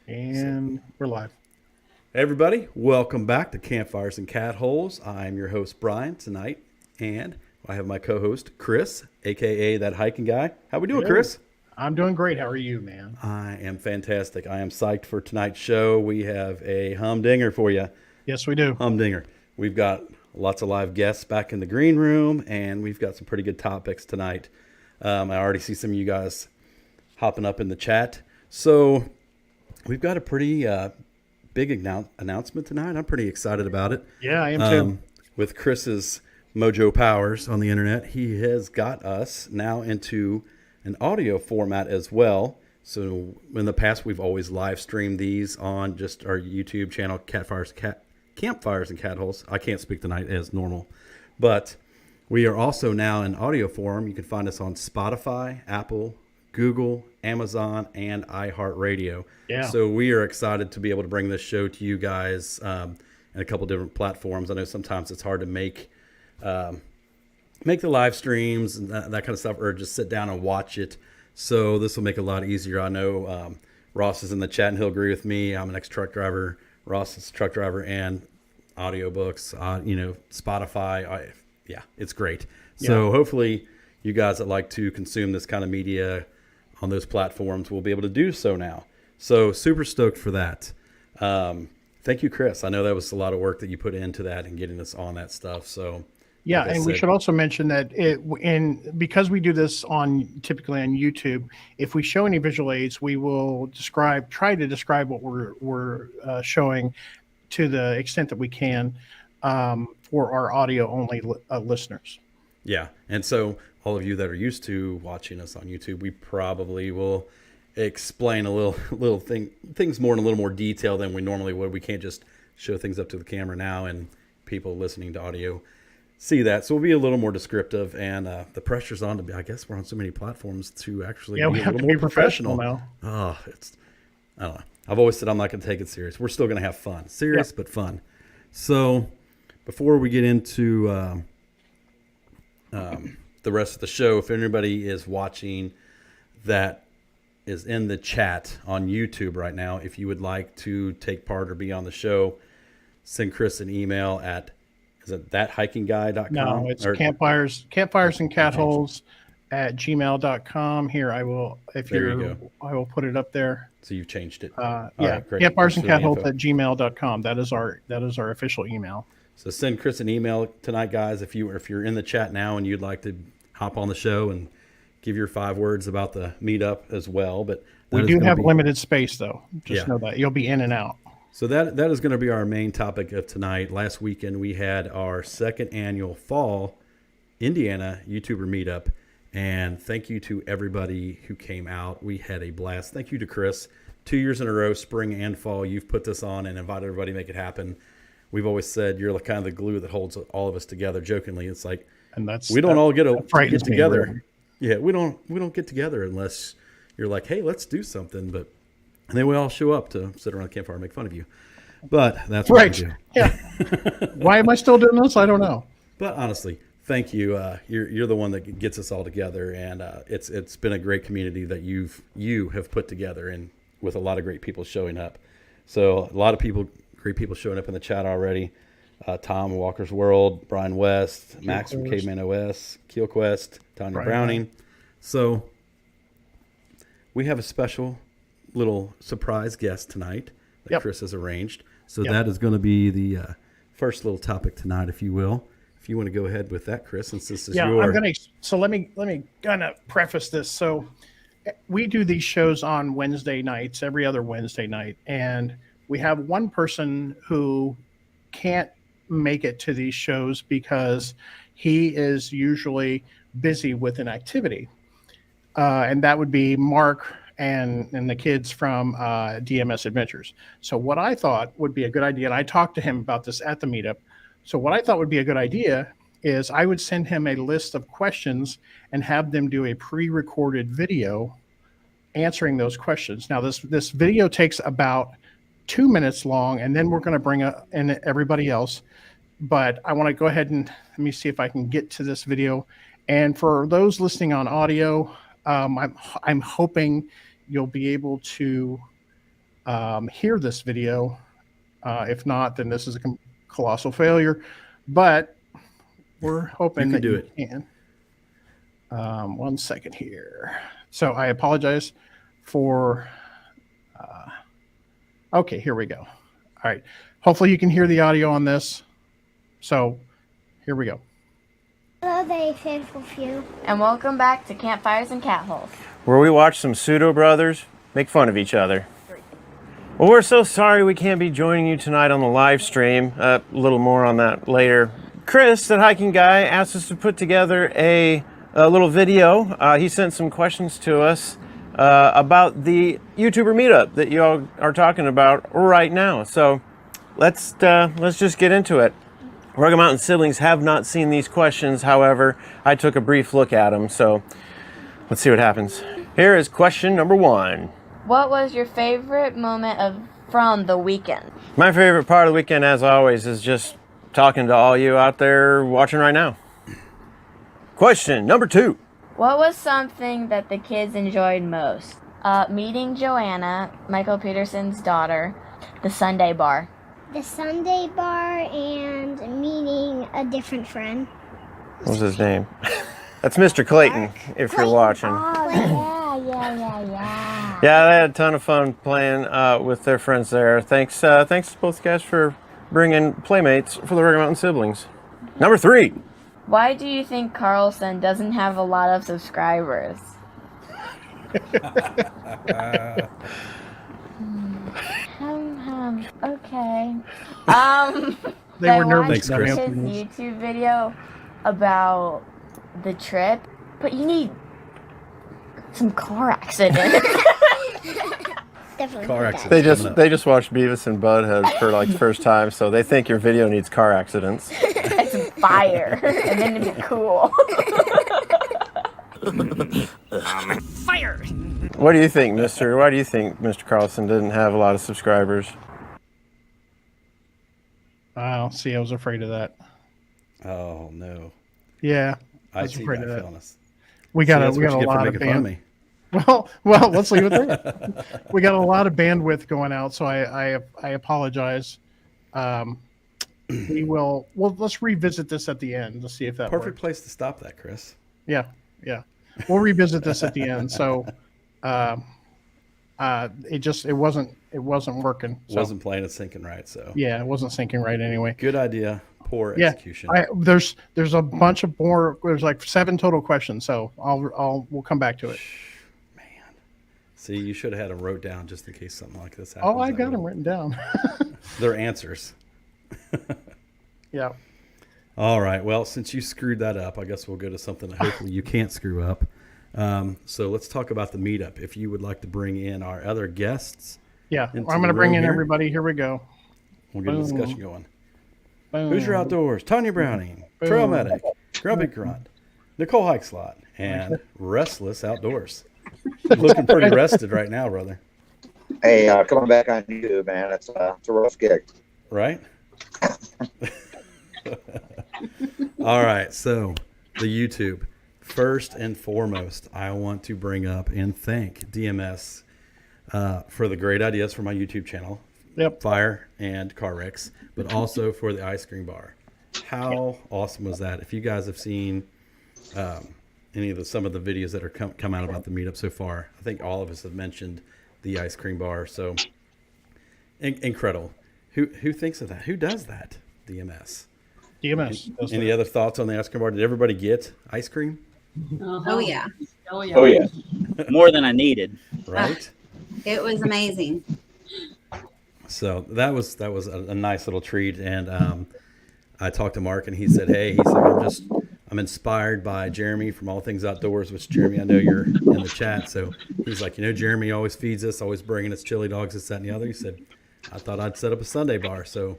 And we're live. Hey everybody, welcome back to Campfires and Catholes. I'm your host Brian tonight, and I have my co-host Chris, aka that hiking guy. How we doing, Hey, Chris? I'm doing great. How are you, man? I am fantastic. I am psyched for tonight's show. We have a humdinger for you. Yes, we do. Humdinger. We've got lots of live guests back in the green room, and we've got some pretty good topics tonight. I already see some of you guys hopping up in the chat. So we've got a pretty big announcement tonight. I'm pretty excited about it. Yeah, I am too. With Chris's mojo powers on the internet, he has got us now into an audio format as well. So in the past, we've always live streamed these on just our YouTube channel, Campfires and Catholes. I can't speak tonight as normal, but we are also now in audio form. You can find us on Spotify, Apple, Google, Amazon, and iHeartRadio. Yeah. So we are excited to be able to bring this show to you guys in a couple different platforms. I know sometimes it's hard to make the live streams and that kind of stuff, or just sit down and watch it. So this will make it a lot easier. I know Ross is in the chat and he'll agree with me. I'm an ex-truck driver. Ross is a truck driver and audiobooks, Spotify. Yeah, it's great. So hopefully you guys that like to consume this kind of media on those platforms will be able to do so now. So super stoked for that. Thank you, Chris. I know that was a lot of work that you put into that and getting us on that stuff. So Yeah, like I and we said, should also mention that because we do this typically on YouTube, if we show any visual aids, we will try to describe what we're showing to the extent that we can for our audio only listeners. yeah. And so all of you that are used to watching us on YouTube, we probably will explain a little things more in a little more detail than we normally would. We can't just show things up to the camera now and people listening to audio see that. So we'll be a little more descriptive, and the pressure's on to be, I guess we're on so many platforms to actually be We a have little to more be professional now. Oh, I don't know. I've always said I'm not going to take it serious. We're still going to have fun. Serious, but fun. So before we get into the rest of the show, if anybody is watching that is in the chat on YouTube right now, if you would like to take part or be on the show, send Chris an email at, is it thathikingguy.com? No, it's campfires and catholes at gmail.com. Here, I will, I will put it up there. So you've changed it. Right, great. Campfires and catholes at gmail.com. That is our official email. So send Chris an email tonight, guys. If you're in the chat now and you'd like to hop on the show and give your 5 words about the meetup as well. But we do have limited space, though. Just know that you'll be in and out. So that is going to be our main topic of tonight. Last weekend we had our second annual fall Indiana Youtuber Meetup, and thank you to everybody who came out. We had a blast. Thank you to Chris. 2 years in a row, spring and fall, you've put this on and invited everybody to make it happen. We've always said you're kind of the glue that holds all of us together. Jokingly, it's like, and we don't all get together. Really. Yeah, we don't get together unless you're like, hey, let's do something. But and then we all show up to sit around the campfire and make fun of you. But that's what we do. Yeah. Why am I still doing this? I don't know. But honestly, thank you. You're the one that gets us all together, and it's been a great community that you have put together, and with a lot of great people showing up. So a lot of great people showing up in the chat already. Tom Walker's World, Brian West, Max from Caveman OS, KeelQuest, Tanya Browning. So we have a special little surprise guest tonight that Chris has arranged. So that is going to be the first little topic tonight, if you will. If you want to go ahead with that, Chris, since this is your... So let me kind of preface this. So we do these shows on Wednesday nights, every other Wednesday night, and we have one person who can't make it to these shows because he is usually busy with an activity, and that would be Mark and the kids from DMS Adventures. So what I thought would be a good idea, and I talked to him about this at the meetup. So what I thought would be a good idea is I would send him a list of questions and have them do a pre-recorded video answering those questions. Now this video takes about 2 minutes long, and then we're going to bring in everybody else. But I want to go ahead and let me see if I can get to this video. And for those listening on audio, I'm hoping you'll be able to hear this video. If not, then this is a colossal failure. But we're hoping You can that do you it. can. 1 second here. So I apologize for. Okay, here we go. All right. Hopefully you can hear the audio on this. So here we go. Hello there, faithful few. And welcome back to Campfires and Catholes, where we watch some pseudo brothers make fun of each other. Well, we're so sorry we can't be joining you tonight on the live stream. A little more on that later. Chris, that hiking guy, asked us to put together a little video. He sent some questions to us about the YouTuber meetup that you all are talking about right now. So let's just get into it. Rugged Mountain siblings have not seen these questions. However, I took a brief look at them. So let's see what happens. Here is question number 1. what was your favorite moment from the weekend? My favorite part of the weekend, as always, is just talking to all you out there watching right now. Question number 2. What was something that the kids enjoyed most? Meeting Joanna, Michael Peterson's daughter, the Sunday bar. The Sunday bar and meeting a different friend. What was his name? That's Mr. Clayton, if you're watching. Oh, yeah. Yeah, they had a ton of fun playing with their friends there. Thanks to both guys for bringing playmates for the Rugged Mountain siblings. Number 3. Why do you think Carlson doesn't have a lot of subscribers? Okay. They were watched nervous. Thanks, Chris. his YouTube video about the trip, but you need some car accident. Definitely. Car not. accident. They just watched Beavis and Butthead for like the first time, so they think your video needs car accidents. And some fire, and then it'd be cool. Fire! What do you think, Mister? Why do you think Mr. Carlson didn't have a lot of subscribers? Oh, see, I was afraid of that. Oh no. Yeah, I I was see afraid that of that. feelings. We got a lot of band. Well, let's leave it there. We got a lot of bandwidth going out, so I apologize. Let's revisit this at the end to see if that Perfect works. place to stop that, Chris. Yeah. We'll revisit this at the end. So, it wasn't working. So, Wasn't playing and syncing right, so yeah, it wasn't syncing right anyway. good idea. Poor Yeah, execution. there's a bunch of more. There's like 7 total questions, so we'll come back to it. See, you should have had them wrote down just in case something like this happens. Oh, I got them written down. Their answers. Yeah. All right. Well, since you screwed that up, I guess we'll go to something that hopefully you can't screw up. So let's talk about the meetup. If you would like to bring in our other guests, Yeah, into I'm going to the bring room in here. everybody. Here we go. we'll get a Boom. discussion going. Boom. Who's your outdoors? Tanya Browning, Trail Medic, Grumpy Grunt, Nicole Hikeslot, and Restless Outdoors. Looking pretty rested right now, brother. Hey, coming back on YouTube, man. It's a rough gig. Right? All right. So, the YouTube. First and foremost, I want to bring up and thank DMS for the great ideas for my YouTube channel. Yep. Fire and car wrecks, but also for the ice cream bar. How awesome was that? If you guys have seen any of some of the videos that are come out about the meetup so far, I think all of us have mentioned the ice cream bar. So incredible. Who thinks of that? Who does that? DMS. DMS. does Any that. other thoughts on the ice cream bar? Did everybody get ice cream? Oh yeah, Oh yeah. More than I needed. Right. it was amazing. So that was a nice little treat, and I talked to Mark, and he said, I'm inspired by Jeremy from All Things Outdoors, which Jeremy, I know you're in the chat. So he's like, Jeremy always feeds us, always bringing us chili dogs, this, that, and the other. He said, I thought I'd set up a Sunday bar. So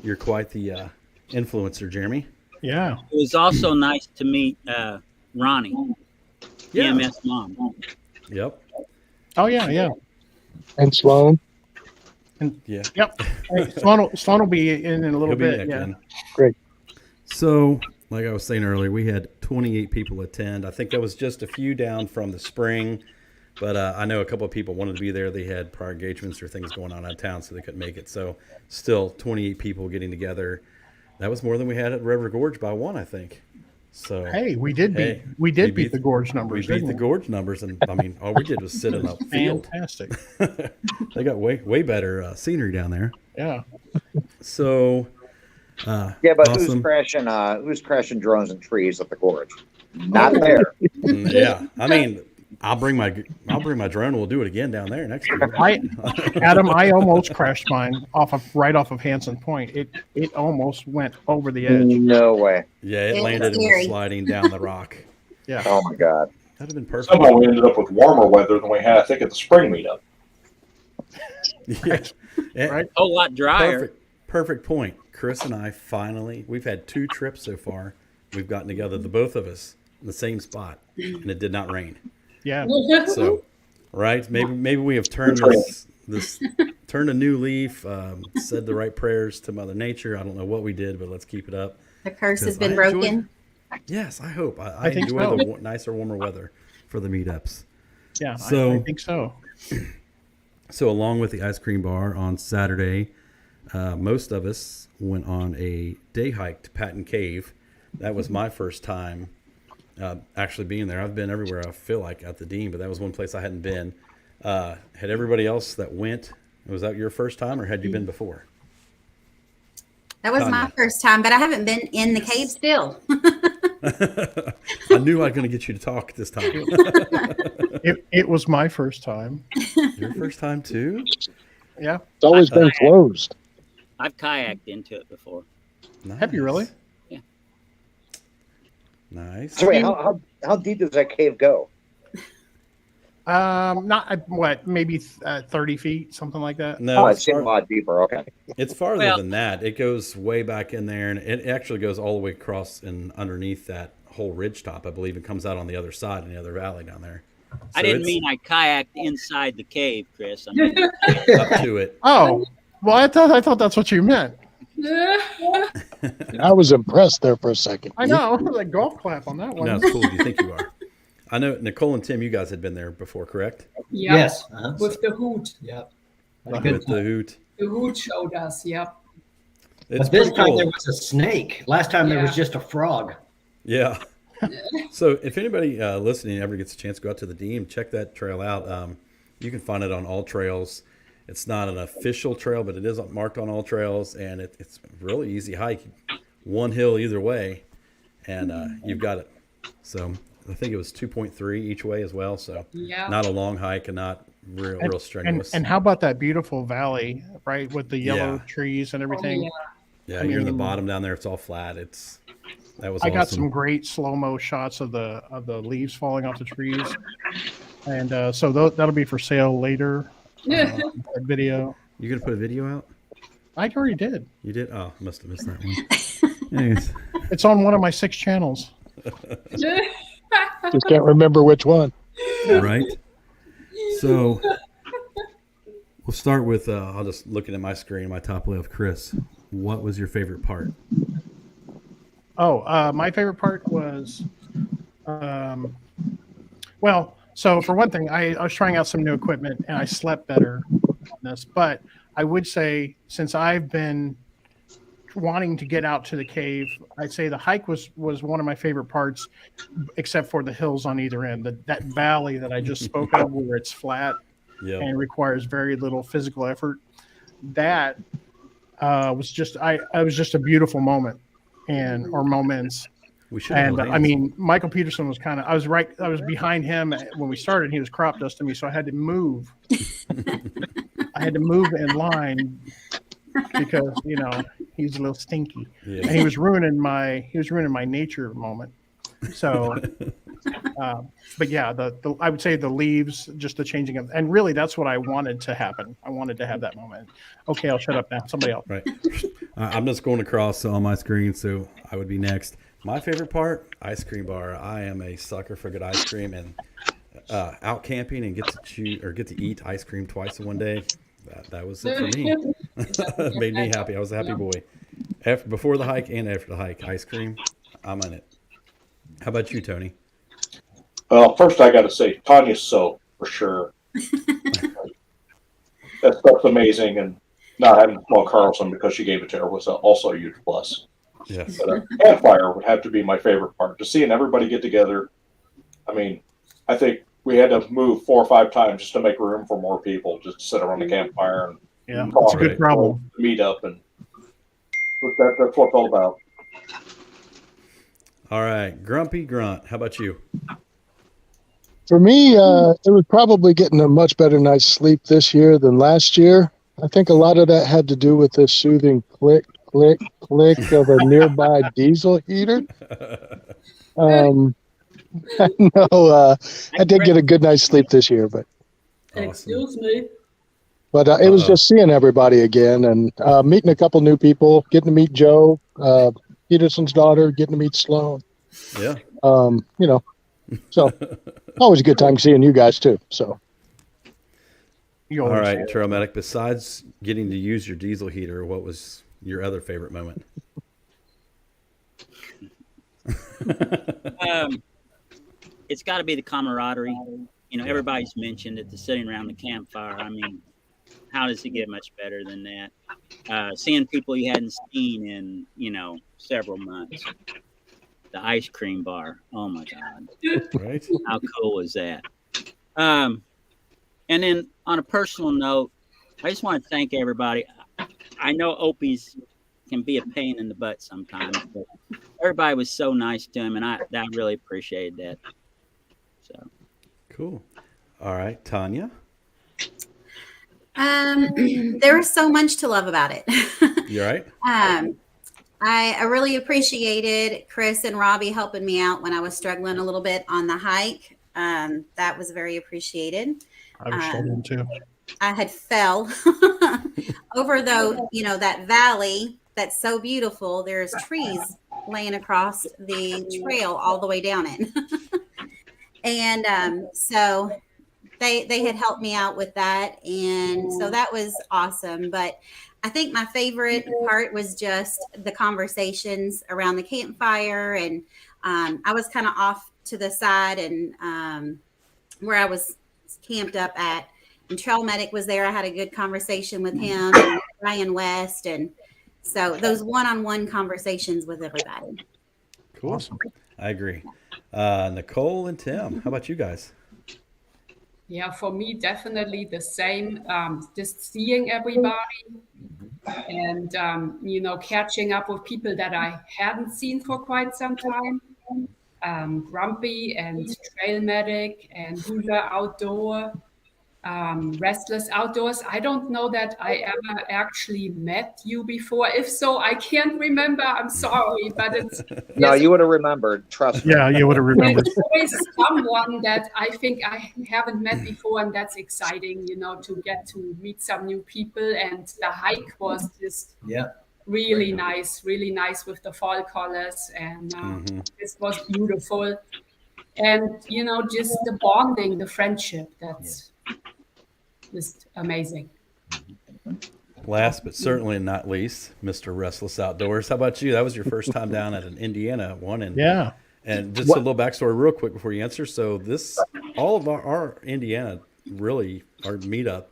you're quite the influencer, Jeremy. Yeah. It was also nice to meet Ronnie, Yeah. EMS mom. Yep. Oh yeah. And Sloan. Yeah. Yep. Hey, Sloan will be in a little He'll be bit. back Yeah. in. Great. So, like I was saying earlier, we had 28 people attend. I think that was just a few down from the spring. But I know a couple of people wanted to be there. They had prior engagements or things going on out of town, so they couldn't make it. So still 28 people getting together. That was more than we had at River Gorge by one, I think. So Hey, we did beat the gorge numbers. We beat the gorge numbers, and I mean, all we did was sit in a field. Fantastic. They got way better scenery down there. Yeah. So, Yeah, but awesome. who's crashing drones and trees at the gorge? Not there. Yeah, I mean, I'll bring my drone. We'll do it again down there next year. Adam, I almost crashed mine right off of Hanson Point. It almost went over the edge. No way. Yeah, it It's landed and was scary. sliding down the rock. Yeah. Oh my God. That'd have been perfect. Somehow we ended up with warmer weather than we had, I think, at the spring meetup. Yeah. Right. A whole lot drier. Perfect point. Chris and I we've had 2 trips so far. We've gotten together, the both of us, in the same spot, and it did not rain. Yeah. So, right? Maybe we have turned this turned a new leaf. Said the right prayers to Mother Nature. I don't know what we did, but let's keep it up. The curse has been I enjoy- broken. Yes, I hope. I think enjoy so. the nicer, warmer weather for the meetups. Yeah. So- I think so. So along with the ice cream bar on Saturday, most of us went on a day hike to Patton Cave. That was my first time actually being there. I've been everywhere, I feel like, at the Dean, but that was one place I hadn't been. Had everybody else that went, was that your first time, or had you been before? That was my Tanya. first time, but I haven't been in the cave still. I knew I was going to get you to talk this time. It was my first time. Your first time too? Yeah. It's always been closed. I've kayaked into it before. Nice. Have you really? Nice. So wait, how deep does that cave go? Not what, maybe 30 feet, something like that. No, Oh, it's, it seemed a lot deeper. Okay. it's farther Well- than that. It goes way back in there, and it actually goes all the way across and underneath that whole ridge top, I believe, and comes out on the other side in the other valley down there. I So didn't it's mean I kayaked inside the cave, Chris. I mean, up to it. Oh, well, I thought that's what you meant. I was impressed there for a second. I know. Like golf clap on that one. No, it's cool. You think you are? I know Nicole and Tim, you guys had been there before, correct? Yeah. Yes. With the hoot. Yeah. With the hoot. The hoot showed us. Yep. It's But this pretty time cool. there was a snake. Last time there was Yeah. just a frog. Yeah. So if anybody listening ever gets a chance to go out to the Dean, check that trail out. You can find it on all trails. It's not an official trail, but it is marked on all trails, and it's a really easy hike. One hill either way, and you've got it. So I think it was 2.3 each way as well. So Yeah. not a long hike and not real strenuous. And how about that beautiful valley, right, with the yellow Yeah. trees and everything? Oh, yeah, I you're in the mean- bottom down there. It's all flat. That was I awesome. got some great slow-mo shots of the leaves falling off the trees, and so that'll be for sale later. That video. You gonna put a video out? I already did. You did? Oh, I must have missed that one. Anyways. It's on one of my 6 channels. Just can't remember which one. Right. So we'll start with I'll just looking at my screen, my top left. Chris, what was your favorite part? Oh, my favorite part was, well, so for one thing, I was trying out some new equipment and I slept better on this. But I would say, since I've been wanting to get out to the cave, I'd say the hike was one of my favorite parts, except for the hills on either end. That valley that I just spoke of, where it's flat and requires very little physical effort. That was just a beautiful moment, or moments. We should. And I mean, Michael Peterson was I was behind him when we started. He was crop dusting me, so I had to move. I had to move in line because he's a little stinky, and he was ruining my nature moment. So, but yeah, I would say the leaves, just the changing of, and really that's what I wanted to happen. I wanted to have that moment. Okay, I'll shut up now. Somebody else. Right. I'm just going across on my screen, so I would be next. My favorite part, ice cream bar. I am a sucker for good ice cream, and out camping and get to eat ice cream twice in one day. That was it for me. Made me happy. I was a happy boy. Before the hike and after the hike, ice cream, I'm on it. How about you, Tony? Well, first I got to say, Tanya's so for sure. That stuff's amazing, and not having to call Carlson because she gave it to her was also a huge plus. Yes. But campfire would have to be my favorite part. Just seeing everybody get together. I mean, I think we had to move 4 or 5 times just to make room for more people just to sit around the campfire and Yeah, talk that's a good problem. meet up, and that's what it's all about. All right, Grumpy Grunt, how about you? For me, it was probably getting a much better night's sleep this year than last year. I think a lot of that had to do with the soothing click, click, click of a nearby diesel heater. No, I did get a good night's sleep this year, but Excuse me. it was just seeing everybody again and meeting a couple new people, getting to meet Joe, Peterson's daughter, getting to meet Sloan. Yeah. You know, so always a good time seeing you guys too. So. All right, Trail Medic, besides getting to use your diesel heater, what was your other favorite moment? It's got to be the camaraderie. You know, everybody's mentioned it, the sitting around the campfire. I mean, how does it get much better than that? Seeing people you hadn't seen in, you know, several months. The ice cream bar. Oh my God. Right. How cool was that? And then on a personal note, I just want to thank everybody. I know Opie's can be a pain in the butt sometimes, but everybody was so nice to him, and I really appreciated that. So cool. All right, Tanya. There was so much to love about it. You all right? I really appreciated Chris and Robbie helping me out when I was struggling a little bit on the hike. That was very appreciated. I was struggling too. I had fell over that valley that's so beautiful. There's trees laying across the trail all the way down it. And so they had helped me out with that. And so that was awesome. But I think my favorite part was just the conversations around the campfire. And I was kind of off to the side and where I was camped up at. And Trail Medic was there. I had a good conversation with him and Ryan West. And so those one-on-one conversations with everybody. Cool. Awesome. I agree. Nicole and Tim, how about you guys? Yeah, for me, definitely the same. Just seeing everybody and, catching up with people that I hadn't seen for quite some time. Grumpy and Trail Medic and Hula Outdoor, Restless Outdoors. I don't know that I ever actually met you before. If so, I can't remember. I'm sorry, but it's... No, you would have remembered. Trust me. Yeah, you would have remembered. There's always someone that I think I haven't met before, and that's exciting, to get to meet some new people. And the hike was just really nice with the fall colors, and this was beautiful. And, just the bonding, the friendship, that's just amazing. Last but certainly not least, Mr. Restless Outdoors. How about you? That was your first time down at an Indiana one. And yeah. And just a little backstory real quick before you answer. So all of our Indiana, really, our meetup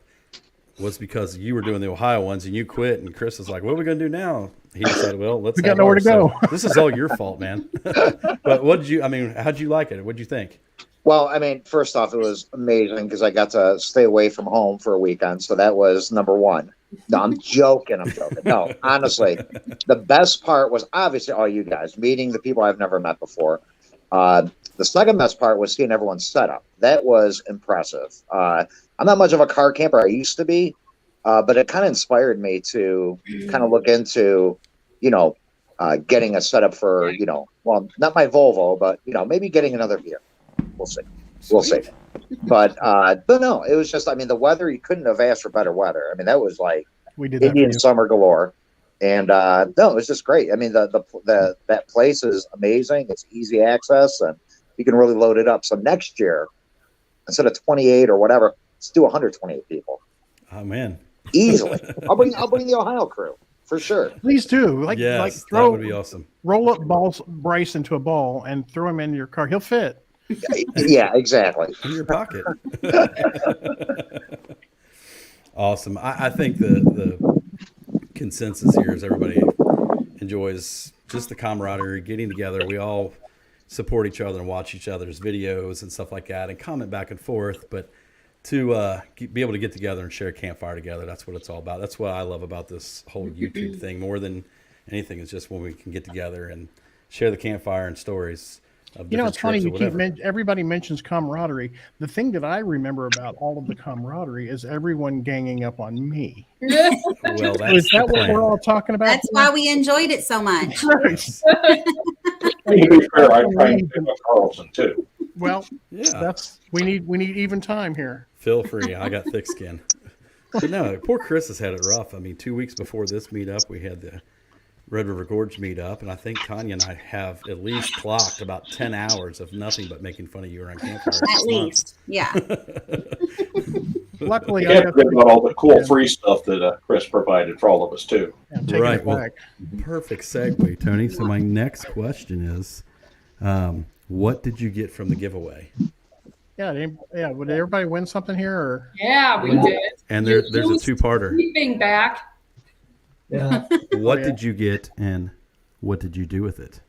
was because you were doing the Ohio ones and you quit. And Chris was like, what are we going to do now? He decided, well, we got nowhere to go. So this is all your fault, man. But how'd you like it? What'd you think? Well, first off, it was amazing because I got to stay away from home for a weekend. So that was number one. No, I'm joking. No, honestly, the best part was obviously all you guys, meeting the people I've never met before. The second best part was seeing everyone's setup. That was impressive. I'm not much of a car camper. I used to be, but it kind of inspired me to kind of look into, getting a setup for, well, not my Volvo, but, maybe getting another vehicle. We'll see. We'll see. But no, it was just, the weather, you couldn't have asked for better weather. That was like Indian summer galore. And no, it was just great. That place is amazing. It's easy access and you can really load it up. So next year, instead of 28 or whatever, let's do 128 people. Oh man. Easily. I'll bring the Ohio crew for sure. Please do. That would be awesome. Roll up Bryce into a ball and throw him in your car. He'll fit. Yeah, exactly. In your pocket. Awesome. I think the consensus here is everybody enjoys just the camaraderie, getting together. We all support each other and watch each other's videos and stuff like that and comment back and forth. But to be able to get together and share a campfire together, that's what it's all about. That's what I love about this whole YouTube thing more than anything, is just when we can get together and share the campfire and stories of You know, different it's funny. trips or You keep whatever. everybody mentions camaraderie. The thing that I remember about all of the camaraderie is everyone ganging up on me. Well, that's Is that the what we're plan. all talking about? That's why we enjoyed it so much. Right. To be fair, I tried to pick up Carlson too. Well, Yeah. we need even time here. Feel free. I got thick skin. But no, poor Chris has had it rough. I mean, 2 weeks before this meetup, we had the Red River Gorge meetup, and I think Tanya and I have at least clocked about 10 hours of nothing but making fun of you around campfire. At least, yeah. Luckily, You I can't got forget about all the cool free stuff that Chris provided for all of us too. taking Right. it Well, back. perfect segue, Tony. So my next question is, what did you get from the giveaway? Yeah, would everybody win something here? Or Yeah, we did. And there's a Used two-parter. Sleeping bag. Yeah. What did you get, and what did you do with it?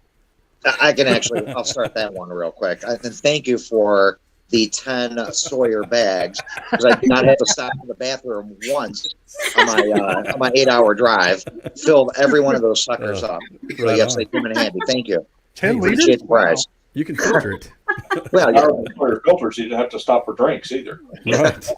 I can actually, I'll start that one real quick. And thank you for the 10 Sawyer bags, because I did not have to stop in the bathroom once on my 8-hour drive. Filled every one of those suckers up. So Right yes, on. they came in handy. Thank you. 10 liters? Appreciate the prize. You can filter it. Well, Our yeah. clear filters, you didn't have to stop for drinks either. Right.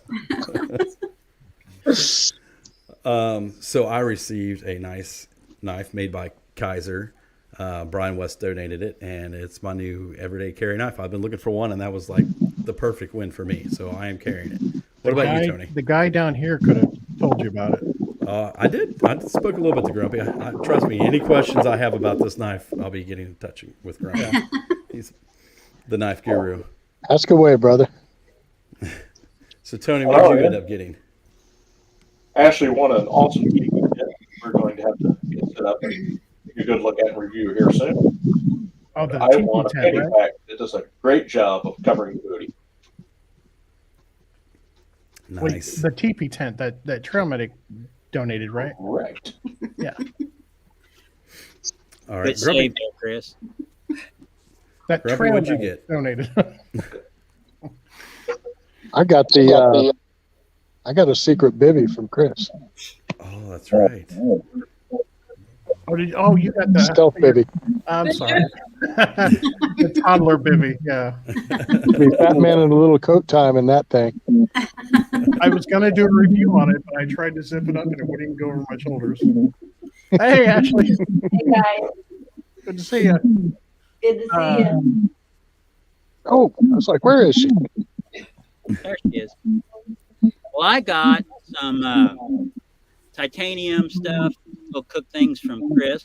So I received a nice knife made by Kaiser. Brian West donated it, and it's my new everyday carry knife. I've been looking for one, and that was like the perfect win for me. So I am carrying it. What about you, Tony? The guy down here could have told you about it. I did. I spoke a little bit to Grumpy. Trust me, any questions I have about this knife, I'll be getting in touch with Grumpy. He's the knife guru. Ask away, brother. So, Tony, what did you end up getting? Ashley won an awesome kit. We're going to have to get set up and take a good look at and review here soon. Oh, the I won a TP penny tent, right? pack that does a great job of covering the booty. Wait, Nice. the teepee tent that Trail Medic donated, right? Right. Yeah. All Good right, save Grumpy. there, Chris. That Grumpy, Trail what'd you Medic get? donated. I got I got a secret bibby from Chris. Oh, that's right. You got the Stealth bibby. I'm sorry. The toddler bibby, yeah. Be fat man in a little coat time in that thing. I was gonna do a review on it, but I tried to zip it up and it wouldn't even go over my shoulders. Hey, Ashley. Hey guys, Good to see you. good to see you. Oh, I was like, where is she? There she is. Well, I got some titanium stuff, little cook things from Chris.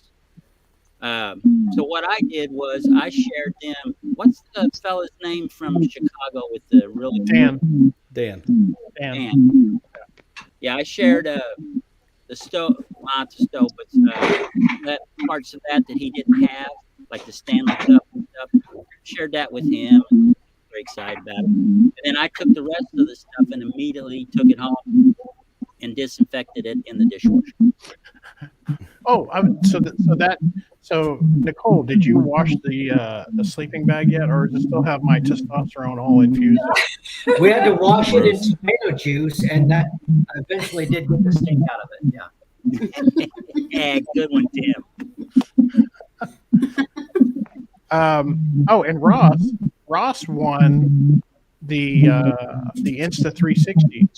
So what I did was I shared them. What's the fella's name from Chicago with the really Dan. Dan. Dan? Yeah, I shared the stove, not the stove, but that parts of that he didn't have, like the Stanley cup and stuff. Shared that with him. Very excited about it. And then I took the rest of the stuff and immediately took it home and disinfected it in the dishwasher. Oh, so Nicole, did you wash the sleeping bag yet, or does it still have my testosterone all infused? We had to wash it in tomato juice, and that eventually did get the stink out of it. Yeah. Yeah, good one, Tim. And Ross won the Insta 360.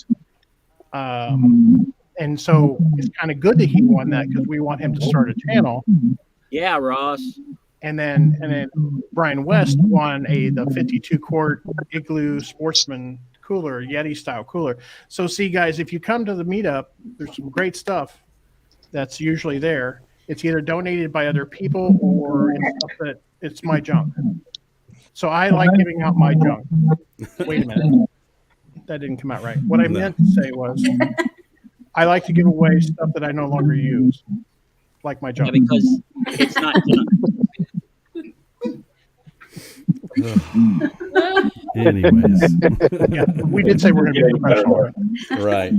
And so it's kind of good that he won that because we want him to start a channel. Yeah, Ross. And then Brian West won the 52 quart Igloo Sportsman cooler, Yeti style cooler. So see, guys, if you come to the meetup, there's some great stuff that's usually there. It's either donated by other people or it's stuff that it's my junk. So I like giving out my junk. Wait a minute. That didn't come out right. What I meant to say was I like to give away stuff that I no longer use, like my junk. Yeah, because it's not junk. Anyways. Yeah, we did say we're going to be professional. Right.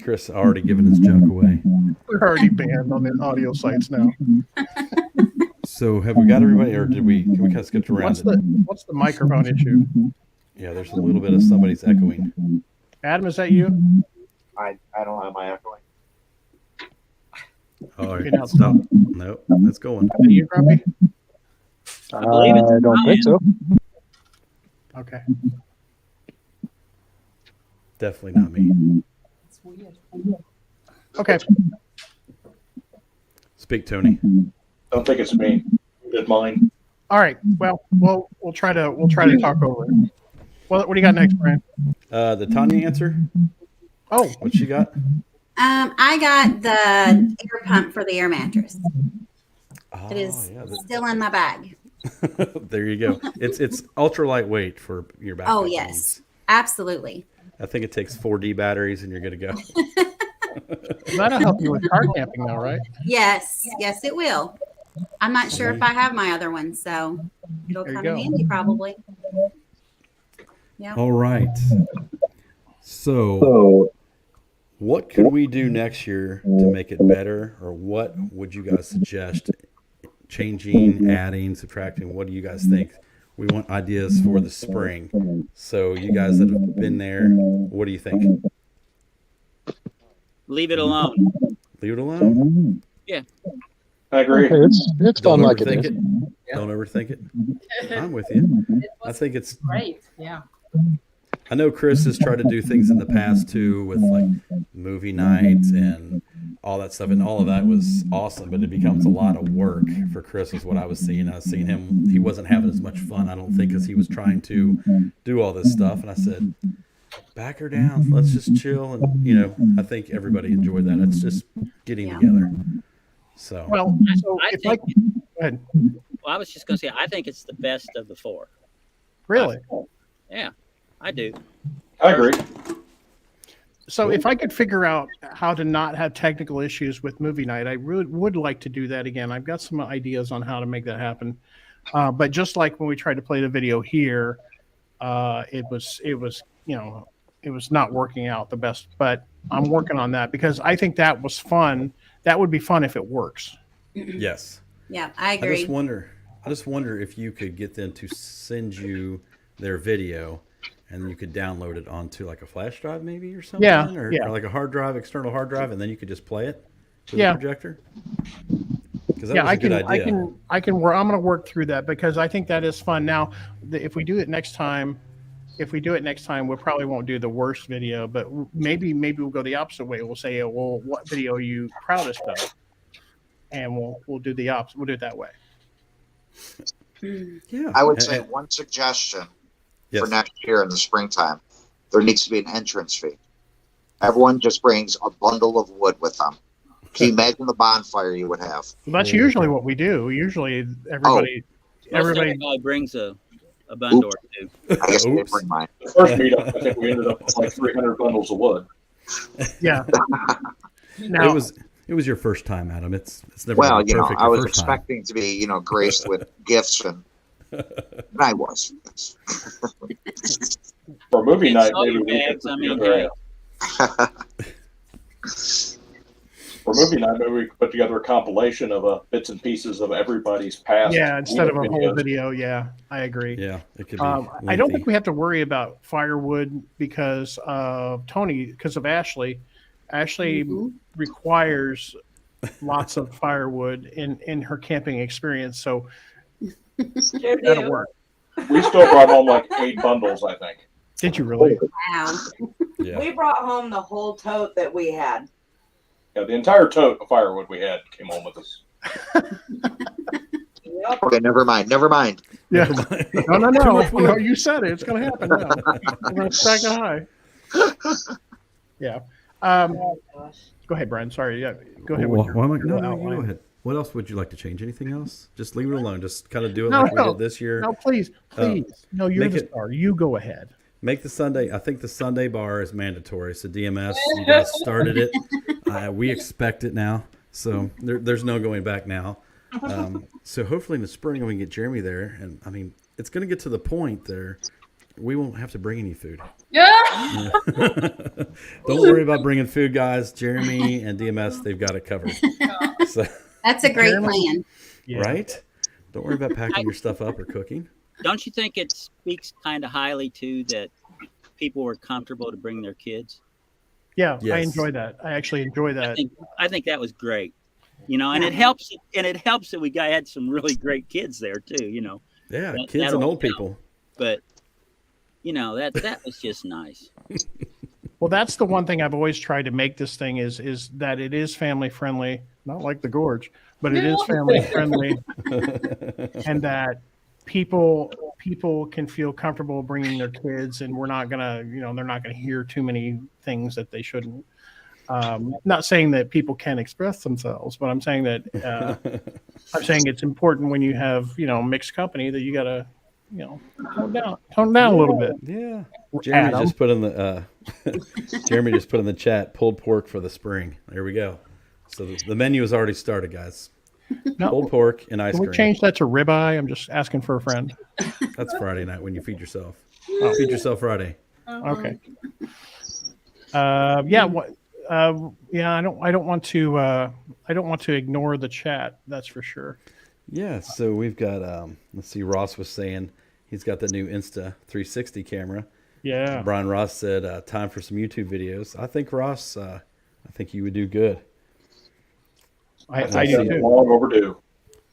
Chris already given his joke away. We're already banned on the audio sites now. So have we got everybody, or can we kind of skip around What's the microphone issue? Yeah, there's a little bit of somebody's echoing. Adam, is that you? I don't have my echoing. Oh, You know, stop. Nope, that's going. Are you, Grumpy? I don't think so. Okay. Definitely not me. It's weird. Okay. Speak, Tony. Don't think it's me. Did mine. All right. Well, we'll try to talk over it. What do you got next, Brian? The Tanya answer. Oh, what she got? I got the air pump for the air mattress. It is still in my bag. There you go. It's ultra lightweight for your backpack. Oh yes, absolutely. I think it takes 4D batteries and you're good to go. That'll help you with car camping, though, right? Yes, it will. I'm not sure if I have my other one, so it'll There you come in go. handy probably. Yeah. All right. So, what could we do next year to make it better, or what would you guys suggest? Changing, adding, subtracting. What do you guys think? We want ideas for the spring. So, you guys that have been there, what do you think? Leave it alone. Leave it alone. Yeah. I agree. Okay, it's Don't fun like overthink it is. it. Don't overthink it. I'm with you. I think it's Great. Yeah. I know Chris has tried to do things in the past too, with like movie nights and all that stuff, and all of that was awesome. But it becomes a lot of work for Chris, is what I was seeing. I was seeing him; he wasn't having as much fun, I don't think, as he was trying to do all this stuff. And I said, "Back her down. Let's just chill." And I think everybody enjoyed that. It's just getting together. So Well, so I if think- go ahead. Well, I was just going to say, I think it's the best of the four. Really? Yeah, I do. I agree. So if I could figure out how to not have technical issues with movie night, I really would like to do that again. I've got some ideas on how to make that happen. But just like when we tried to play the video here, it was not working out the best. But I'm working on that because I think that was fun. That would be fun if it works. yes, Yeah, I agree. I just wonder if you could get them to send you their video, and you could download it onto like a flash drive maybe or something, or like a hard drive, external hard drive, and then you could just play it to the projector. Because that was a good idea. I can work. I'm going to work through that because I think that is fun. Now, if we do it next time, we probably won't do the worst video, but maybe we'll go the opposite way. We'll say, well, what video are you proudest of? And we'll do the opposite. We'll do it that way. Yeah. I would say one suggestion for next year in the springtime: there needs to be an entrance fee. Everyone just brings a bundle of wood with them. Can you imagine the bonfire you would have? Well, that's usually what we do. Usually, everybody brings a bundle or two. I guess we bring mine. The first meetup, I think we ended up with like 300 bundles of wood. Yeah. Now, it was your first time, Adam. It's never well, been perfect I was first time. expecting to be, graced with gifts, and I was. For movie night, maybe we bags, could I put mean, together hey. for movie night, maybe we could put together a compilation of bits and pieces of everybody's past. Yeah, instead of a whole videos. video. Yeah, I agree. Yeah, it could be. I don't think we have to worry about firewood because of because of Ashley. Ashley requires lots of firewood in her camping experience, so that'll work. We still brought home like 8 bundles, I think. Did you really? Wow. Yeah. We brought home the whole tote that we had. Yeah, the entire tote of firewood we had came home with us. Yep. Okay, never mind. Yeah. No, you said it. It's going to happen now. We're going to stack it high. Yeah. Go ahead, Brian. Sorry. Yeah. Go ahead. Well, with why am I, your no, you outline. go ahead. What else would you like to change? Anything else? Just leave it alone. Just kind of do it like we did this year. No, please. No, you're make the star. You go ahead. Make the Sunday. I think the Sunday bar is mandatory. So DMS, you guys started it. We expect it now. So there's no going back now. So hopefully in the spring we can get Jeremy there. And I mean, it's going to get to the point there. We won't have to bring any food. Yeah. Don't worry about bringing food, guys. Jeremy and DMS, they've got it covered. So, That's a great plan. right? Don't worry about packing your stuff up or cooking. Don't you think it speaks kind of highly too that people were comfortable to bring their kids? Yeah, I Yes. enjoy that. I actually enjoy that. I think that was great. And it helps. And it helps that we had some really great kids there too. Yeah, That- kids that'll and old help. people. But that was just nice. Well, that's the one thing I've always tried to make this thing is that it is family friendly, not like the Gorge, but it is family friendly, and that people can feel comfortable bringing their kids, and we're not gonna, they're not gonna hear too many things that they shouldn't. Not saying that people can't express themselves, but I'm saying that I'm saying it's important when you have mixed company that you gotta tone down a little bit. Yeah. Jeremy just put in the Jeremy just put in the chat, pulled pork for the spring. There we go. So the menu has already started, guys. No, Pulled pork and ice can we cream. change that to ribeye? I'm just asking for a friend. That's Friday night when you feed yourself. Feed yourself Friday. Okay. Yeah. What? Yeah. I don't want to ignore the chat. That's for sure. Yeah. So we've got let's see. Ross was saying he's got the new Insta 360 camera. Yeah. Brian Ross said time for some YouTube videos. I think Ross. I think you would do good. I do too. Long overdue.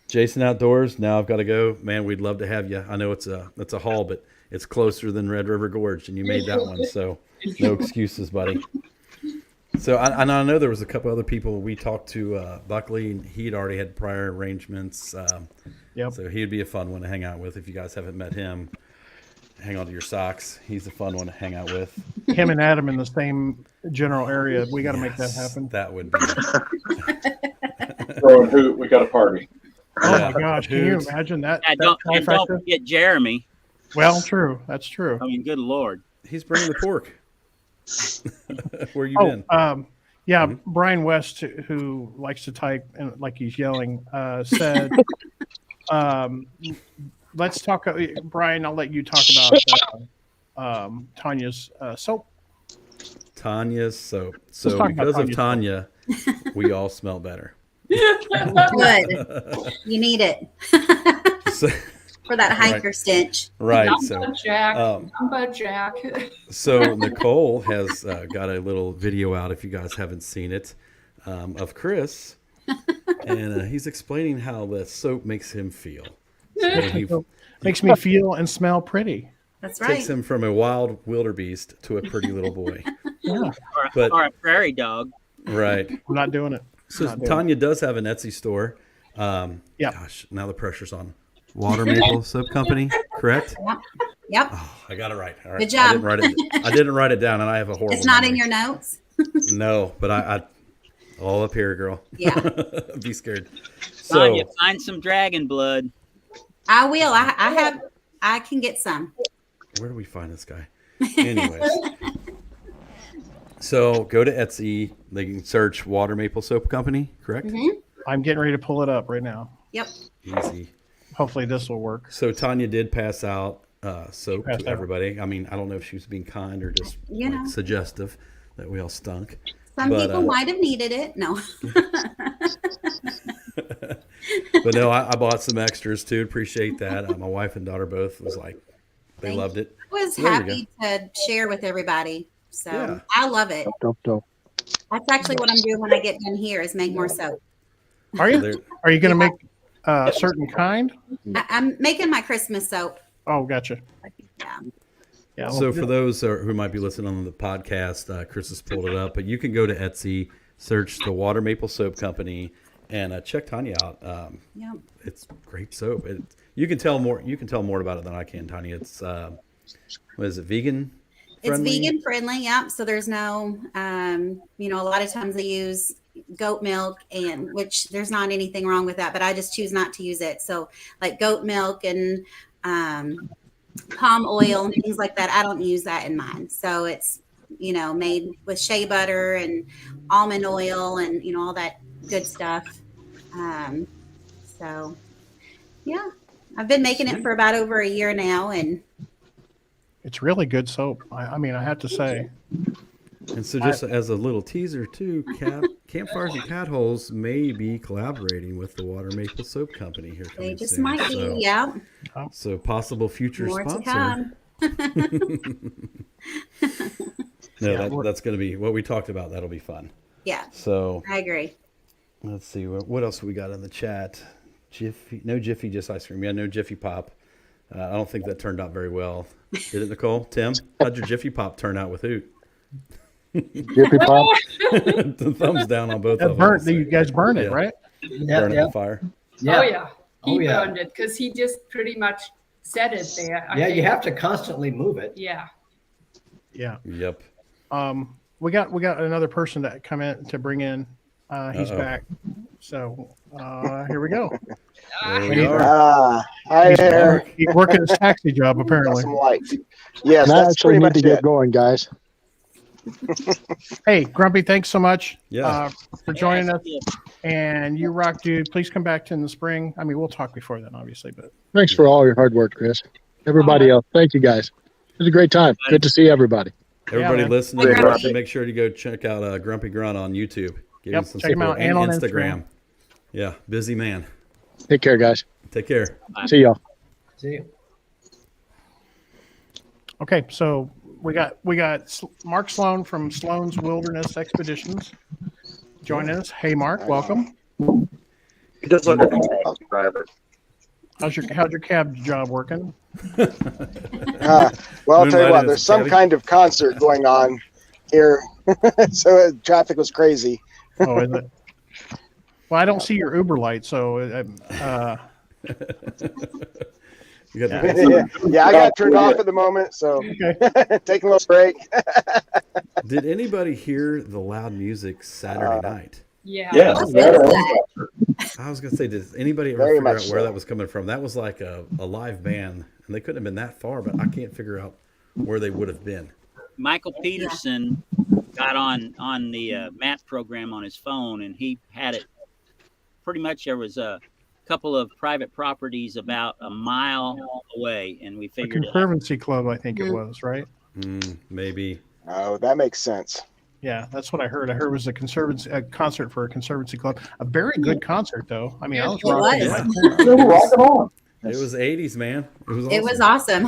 Jason Outdoors. Now I've got to go. Man, we'd love to have you. I know it's a haul, but it's closer than Red River Gorge, and you made that one, so no excuses, buddy. So I know there was a couple other people we talked to. Buckley, and he'd already had prior arrangements. Yep. So he'd be a fun one to hang out with if you guys haven't met him. Hang on to your socks. He's a fun one to hang out with. Him and Adam in the same general area. We got to make that happen. That would be. Throwing hoot, we got a party. Oh Yeah. my gosh! Can you Dudes. imagine that? And that don't trifecta? forget Jeremy. Well, true. That's true. I mean, good Lord. He's bringing the pork. Where you Oh, been? yeah. Mhm. Brian West, who likes to type and like he's yelling, said, "Let's talk." Brian, I'll let you talk about Tanya's soap. Tanya's soap. Let's So talk about because of Tanya's Tanya, we all smell better. Good. You need it So, for that Right. hiker stench. right. So, Lumberjack. so Nicole has got a little video out, if you guys haven't seen it, of Chris, and he's explaining how the soap makes him feel. So he Makes me feel and smell pretty. That's right. takes him from a wild wildebeest to a pretty little boy. Yeah, But Or a prairie dog. right. I'm not doing it. So Not doing Tanya does have an Etsy store. Yep. Gosh, now the pressure's on. Water Maple Soap Company, correct? Yep. Oh, I got it right. All right. Good job. I didn't write it down, and I have a horrible. It's not in memory. your notes. No, but I all up here, girl. Yeah. Be scared. Tanya, So find some dragon blood. I will. I can get some. where do we find this guy? Anyways, so go to Etsy. They can search Water Maple Soap Company, correct? Mm-hmm. I'm getting ready to pull it up right now. Yep. Easy. Hopefully this will work. So Tanya did pass out soap Passed to out. everybody. I mean, I don't know if she was being kind or just You know. suggestive that we all stunk. Some But, people might have needed it. No. But no, I bought some extras too. Appreciate that. My wife and daughter both was like, they Thank loved it. I was So there you happy to share with everybody. So Yeah. I love it. Don't. That's actually what I'm doing when I get done here is make more soap. Are you? There- Are you going to make a certain kind? I'm making my Christmas soap. Oh, gotcha. Yeah. Yeah. So for those who might be listening on the podcast, Chris has pulled it up, but you can go to Etsy, search the Water Maple Soap Company, and check Tanya out. Yep. It's great soap. You can tell more. You can tell more about it than I can, Tanya. It's what is it? Vegan friendly? It's vegan friendly. Yep. So there's no, a lot of times they use goat milk, and which there's not anything wrong with that, but I just choose not to use it. So like goat milk and palm oil and things like that, I don't use that in mine. So it's made with shea butter and almond oil and all that good stuff. So yeah, I've been making it for about over a year now, and It's really good soap. I mean, I have to say. And so, just as a little teaser, too, Campfires and Catholes may be collaborating with the Water Maple Soap Company here coming they just soon. might be. Yeah. So, possible future More sponsor. to come. No, that's going to be what we talked about. That'll be fun. Yeah. So I agree. let's see what else we got in the chat. No Jiffy, just ice cream. Yeah, no Jiffy Pop. I don't think that turned out very well. Did it, Nicole? Tim, how'd your Jiffy Pop turn out with Hoot? Jiffy Pop. The thumbs down on both of Burnt, them. you guys burned it, right? Burn it on fire. Oh yeah, he burned it because he just pretty much set it there. I think. You have to constantly move it. Yeah. Yeah. Yep. We got another person to come in to bring in. He's back. So here we go. There we are. Hi there. He's working his taxi job apparently. Some light. Yes, And I that's actually pretty need much to get it. going, guys. Hey, Grumpy, thanks so much Yeah. for joining us. And you rock, dude. Please come back in the spring. I mean, we'll talk before then, obviously, but Thanks for all your hard work, Chris. Everybody else, thank you guys. It was a great time. Good to see everybody. Everybody man. listening, Hey, Grumpy. make sure to go check out Grumpy Grunt on YouTube. Give Yep, him some check him support. out, and on Instagram. Yeah, busy man. Take care, guys. Take care. See y'all. See you. okay. So we got Mark Sloan from Sloan's Wilderness Expeditions joining us. Hey, Mark, welcome. He does look like a driver. How's your cab job working? Well, I'll tell you Moonlighting what, as there's a some caddy. kind of concert going on here. So traffic was crazy. Oh, is it? Well, I don't see your Uber light, so You got Yeah, I got turned off at the moment, so taking a little break. Did anybody hear the loud music Saturday night? Yeah. Yes. I was gonna say, did anybody ever Very figure out much where so. that was coming from? That was like a live band, and they couldn't have been that far, but I can't figure out where they would have been. Michael Peterson got on the map program on his phone, and he had it pretty much. There was a couple of private properties about a mile away, and we a figured it out. conservancy club, I think it was, right? Maybe. Oh, that makes sense. Yeah, that's what I heard. I heard it was a concert for a conservancy club. A very good concert, though. I mean, I was It rocking was. my corner. It was 80s, man. It was awesome.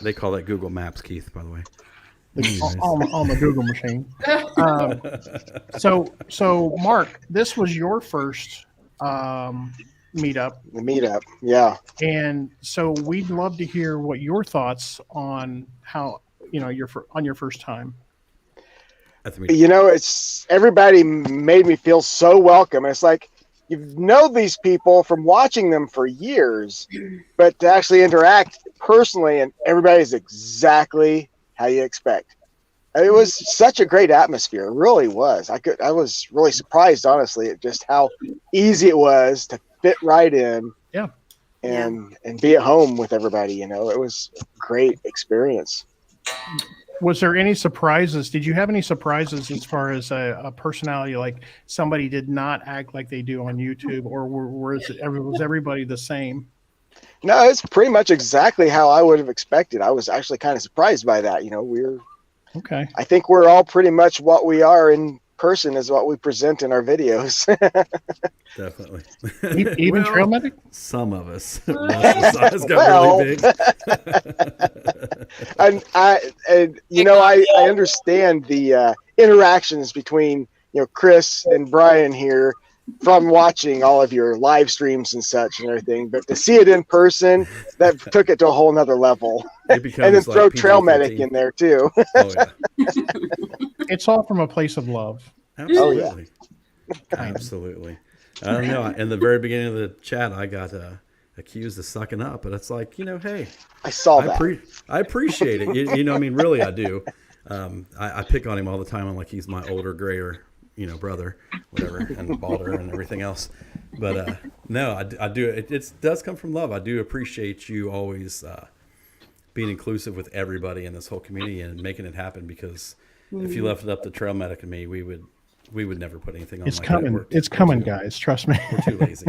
They call that Google Maps, Keith, by the way. On the Google machine. So Mark, this was your first meetup. The meetup, yeah. And so we'd love to hear what your thoughts on how on your first time. You know, it's everybody made me feel so welcome. It's like you know these people from watching them for years, but to actually interact personally, and everybody's exactly how you expect. It was such a great atmosphere. It really was. I was really surprised, honestly, at just how easy it was to fit right in. Yeah. And be at home with everybody. You know, it was a great experience. Was there any surprises? Did you have any surprises as far as a personality, like somebody did not act like they do on YouTube, or was everybody the same? No, it's pretty much exactly how I would have expected. I was actually kind of surprised by that. You know, okay. I think we're all pretty much what we are in person is what we present in our videos. Definitely. Even trail medic? Some of us. Most of us got really big. and I understand the interactions between Chris and Brian here from watching all of your live streams and such and everything, but to see it in person, that took it to a whole nother level. And then throw Trail Medic in there too. Oh, yeah. It's all from a place of love. Absolutely. Absolutely. I don't know. In the very beginning of the chat, I got accused of sucking up, but it's like, hey, I saw that. I appreciate it. I mean, really, I do. I pick on him all the time. I'm like, he's my older, grayer, brother, whatever, and balder and everything else. But no, I do. It does come from love. I do appreciate you always being inclusive with everybody in this whole community and making it happen, because if you left it up to Trail Medic and me, we would we would never put anything on. It's like coming. That. It's coming, guys. Trust me. We're too lazy.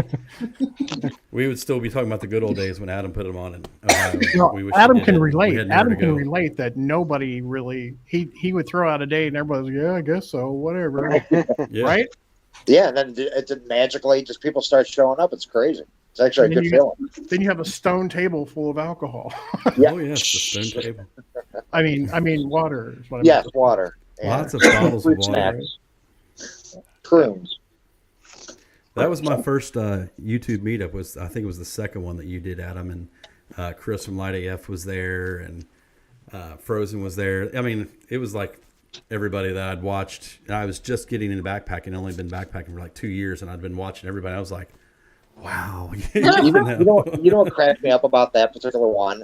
We would still be talking about the good old days when Adam put them on. And Adam can relate. Adam can relate that nobody really. He would throw out a date and everybody's like, yeah, I guess so. Whatever. Right? Yeah, and then it magically just people start showing up. It's crazy. It's actually a good feeling. Then you have a stone table full of alcohol. Yeah. Oh yes, the stone table. I mean water. Is what I yes, meant. water. Lots of bottles of water. Prunes. That was my first YouTube meetup. I think it was the second one that you did, Adam, and Chris from Light AF was there, and Frozen was there. I mean, it was like everybody that I'd watched. I was just getting into backpacking. Only been backpacking for like 2 years, and I'd been watching everybody. I was like, wow. you know what cracked me up about that particular one?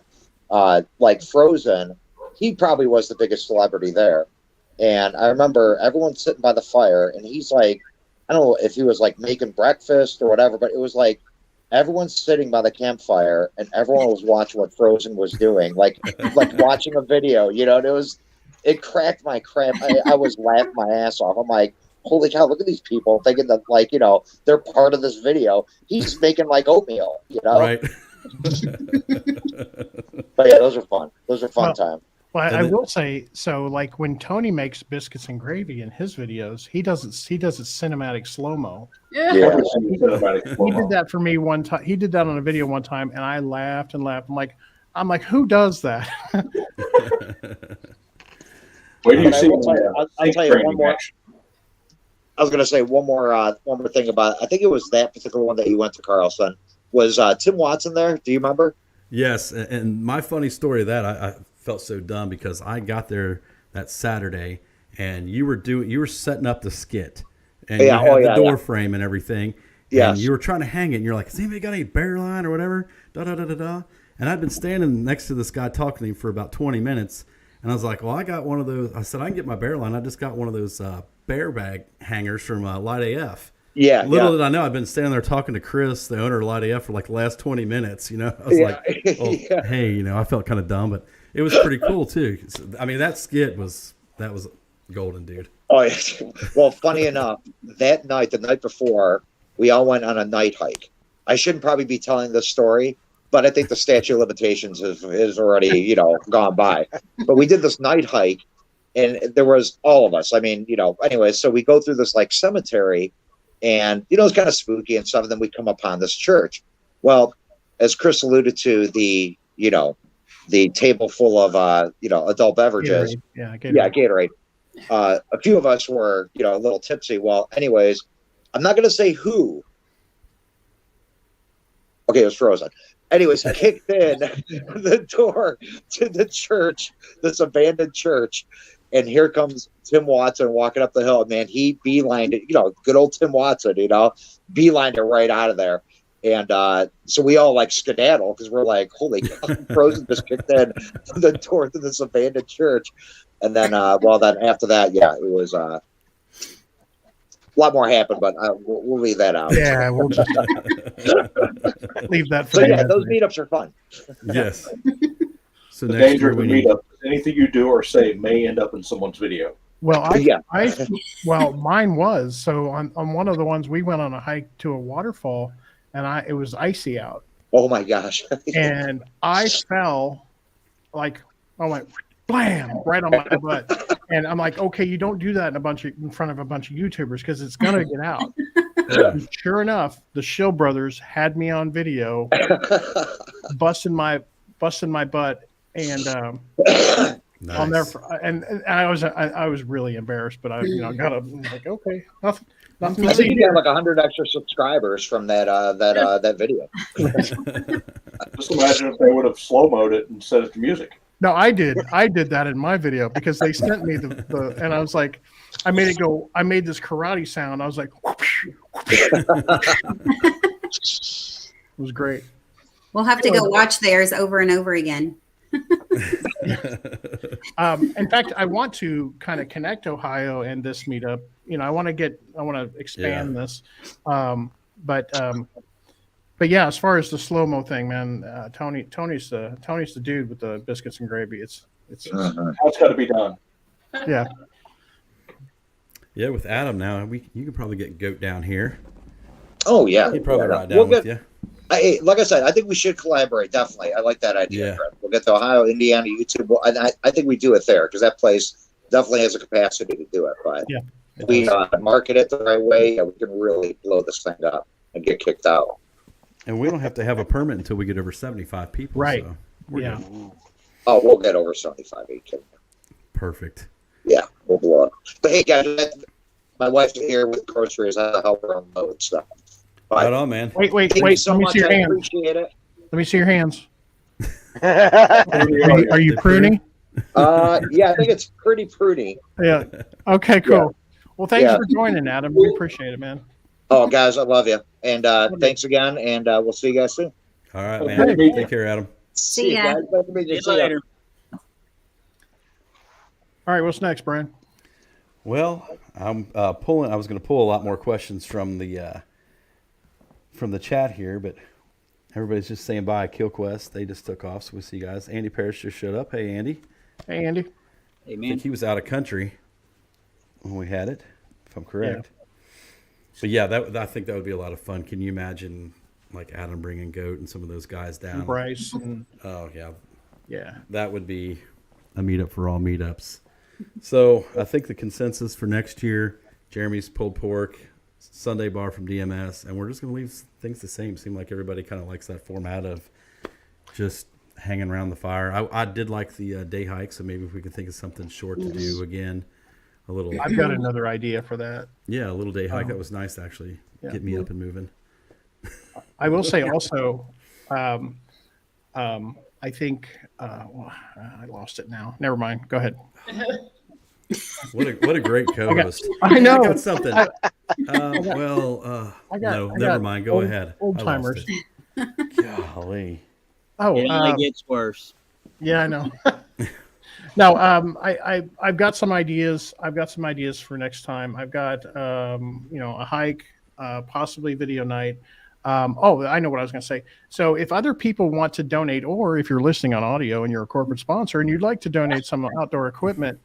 Like Frozen, he probably was the biggest celebrity there. And I remember everyone sitting by the fire, and he's like, I don't know if he was like making breakfast or whatever, but it was like everyone's sitting by the campfire and everyone was watching what Frozen was doing, like watching a video, you know. And it cracked my crap. I was laughing my ass off. I'm like, holy cow, look at these people thinking that, like, you know, they're part of this video. He's making like oatmeal, you know. Right. But yeah, those are fun. Those are fun times. Well, I will say, so like when Tony makes biscuits and gravy in his videos, he does it cinematic slow-mo. Yeah. He did that for me one time. He did that on a video one time, and I laughed and laughed. I'm like, who does that? Wait till you see. I'll tell you one more. I was going to say one more thing about. I think it was that particular one that you went to, Carlson. Was Tim Watson there? Do you remember? Yes, and my funny story of that, I felt so dumb because I got there that Saturday, and you were setting up the skit, and you had the door frame and everything. And you were trying to hang it, and you're like, has anybody got any bear line or whatever? Da da da da da. And I'd been standing next to this guy talking to him for about 20 minutes, and I was like, well, I got one of those. I said, I can get my bear line. I just got one of those bear bag hangers from Light AF. Yeah. Little did I know, I've been standing there talking to Chris, the owner of Light AF, for like the last 20 minutes. You know, I was like, oh, hey, you know, I felt kind of dumb, but it was pretty cool too. I mean, that skit was golden, dude. Oh yeah. Well, funny enough, that night, the night before, we all went on a night hike. I shouldn't probably be telling this story, but I think the statute of limitations is already, you know, gone by. But we did this night hike, and there was all of us. I mean, you know, anyway, so we go through this like cemetery. And, you know, it's kind of spooky and stuff. And then we come upon this church. Well, as Chris alluded to, the table full of, you know, adult beverages. Gatorade. Yeah, Gatorade. A few of us were, you know, a little tipsy. Well, anyways, I'm not going to say who. Okay, it was Frozen. Anyways, he kicked in the door to the church, this abandoned church. And here comes Tim Watson walking up the hill. Man, he beelined it, you know, good old Tim Watson, you know, beelined it right out of there. And so we all like skedaddle because we're like, holy cow, Frozen just kicked in the door to this abandoned church. And then, then after that, yeah, it was a lot more happened, but we'll leave that out. Yeah, we'll just leave that for So yeah, those meetups are fun. Yes. So the danger of the meetup, anything you do or say may end up in someone's video. Well, mine was. So on one of the ones, we went on a hike to a waterfall, and it was icy out. Oh my gosh. And I fell, like, I went blam right on my butt. And I'm like, okay, you don't do that in front of a bunch of YouTubers because it's gonna get out. And sure enough, the Shill brothers had me on video, busting my butt. And nice. I'll never. And I was really embarrassed, but I got up like, okay, nothing. I think you got like 100 extra subscribers from that video. Just imagine if they would have slow-moed it and set it to music. No, I did that in my video because they sent me the and I was like, I made this karate sound. I was like, whoosh, whoosh. It was great. We'll have to go watch theirs over and over again. In fact, I want to kind of connect Ohio and this meetup. You know, I want to expand this. But yeah, as far as the slow-mo thing, man, Tony's the dude with the biscuits and gravy. It's that's got to be done. Yeah. Yeah, with Adam now, you could probably get Goat down here. Oh yeah, He'd probably yeah, ride down with you. Like I said, I think we should collaborate. Definitely, I like that idea. Yeah. Fred. We'll get the Ohio, Indiana YouTube. I think we do it there because that place definitely has a capacity to do it. But Yeah. we market it the right way, we can really blow this thing up and get kicked out. And we don't have to have a permit until we get over 75 people. Right. So we're Yeah. good. Oh, we'll get over 75. Are you kidding me? Perfect. Yeah, we'll blow it. But hey, guys, my wife's here with groceries. I help her unload stuff. But Right on, man. Wait. thank you so Let me much. see your I hands. appreciate it. Let me see your hands. Are you pruning? Yeah, I think it's pretty pruny. Yeah. Okay, cool. Yeah. Well, thanks Yeah. for joining, Adam. We appreciate it, man. Oh, guys, I love you. And thanks again. And we'll see you guys soon. All right, Okay. man. Take care, Adam. See ya. guys. Nice to meet you. See you later. All right, what's next, Brian? Well, I'm pulling. I was going to pull a lot more questions from the chat here, but everybody's just saying bye. KillQuest, they just took off, so we'll see you guys. Andy Parrish just showed up. Hey, Andy. Hey, Andy. Hey, I man. think he was out of country when we had it, if I'm correct. But yeah, I think that would be a lot of fun. Can you imagine like Adam bringing Goat and some of those guys down? Bryce. And, Oh yeah, yeah. that would be a meetup for all meetups. So I think the consensus for next year, Jeremy's pulled pork, Sunday bar from DMS, and we're just going to leave things the same. Seem like everybody kind of likes that format of just hanging around the fire. I did like the day hike, so maybe if we could think of something short to do again, a little. I've got another idea for that. Yeah, a little day hike. That was nice to actually get me up and moving. I will say also, I think I lost it now. Never mind. Go ahead. What a great co-host. I know. I got something. Never mind. Go ahead. Old I lost timers. it. Golly. Oh, It only gets worse. Yeah, I know. No, I've got some ideas. I've got some ideas for next time. I've got a hike, possibly video night. I know what I was going to say. So if other people want to donate, or if you're listening on audio and you're a corporate sponsor and you'd like to donate some outdoor equipment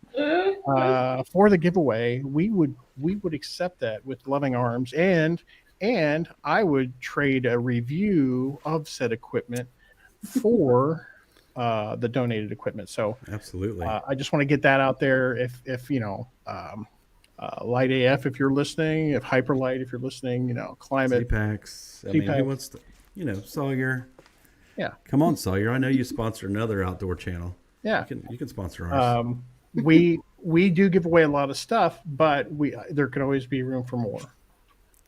for the giveaway, we would accept that with loving arms, and I would trade a review of said equipment for the donated equipment. So absolutely, I just want to get that out there. If Light AF, if you're listening, if Hyperlight, if you're listening, Climate. CPAX. I mean, who wants to, Sawyer. Yeah. Come on, Sawyer. I know you sponsor another outdoor channel. Yeah. You can sponsor ours. We do give away a lot of stuff, but there can always be room for more.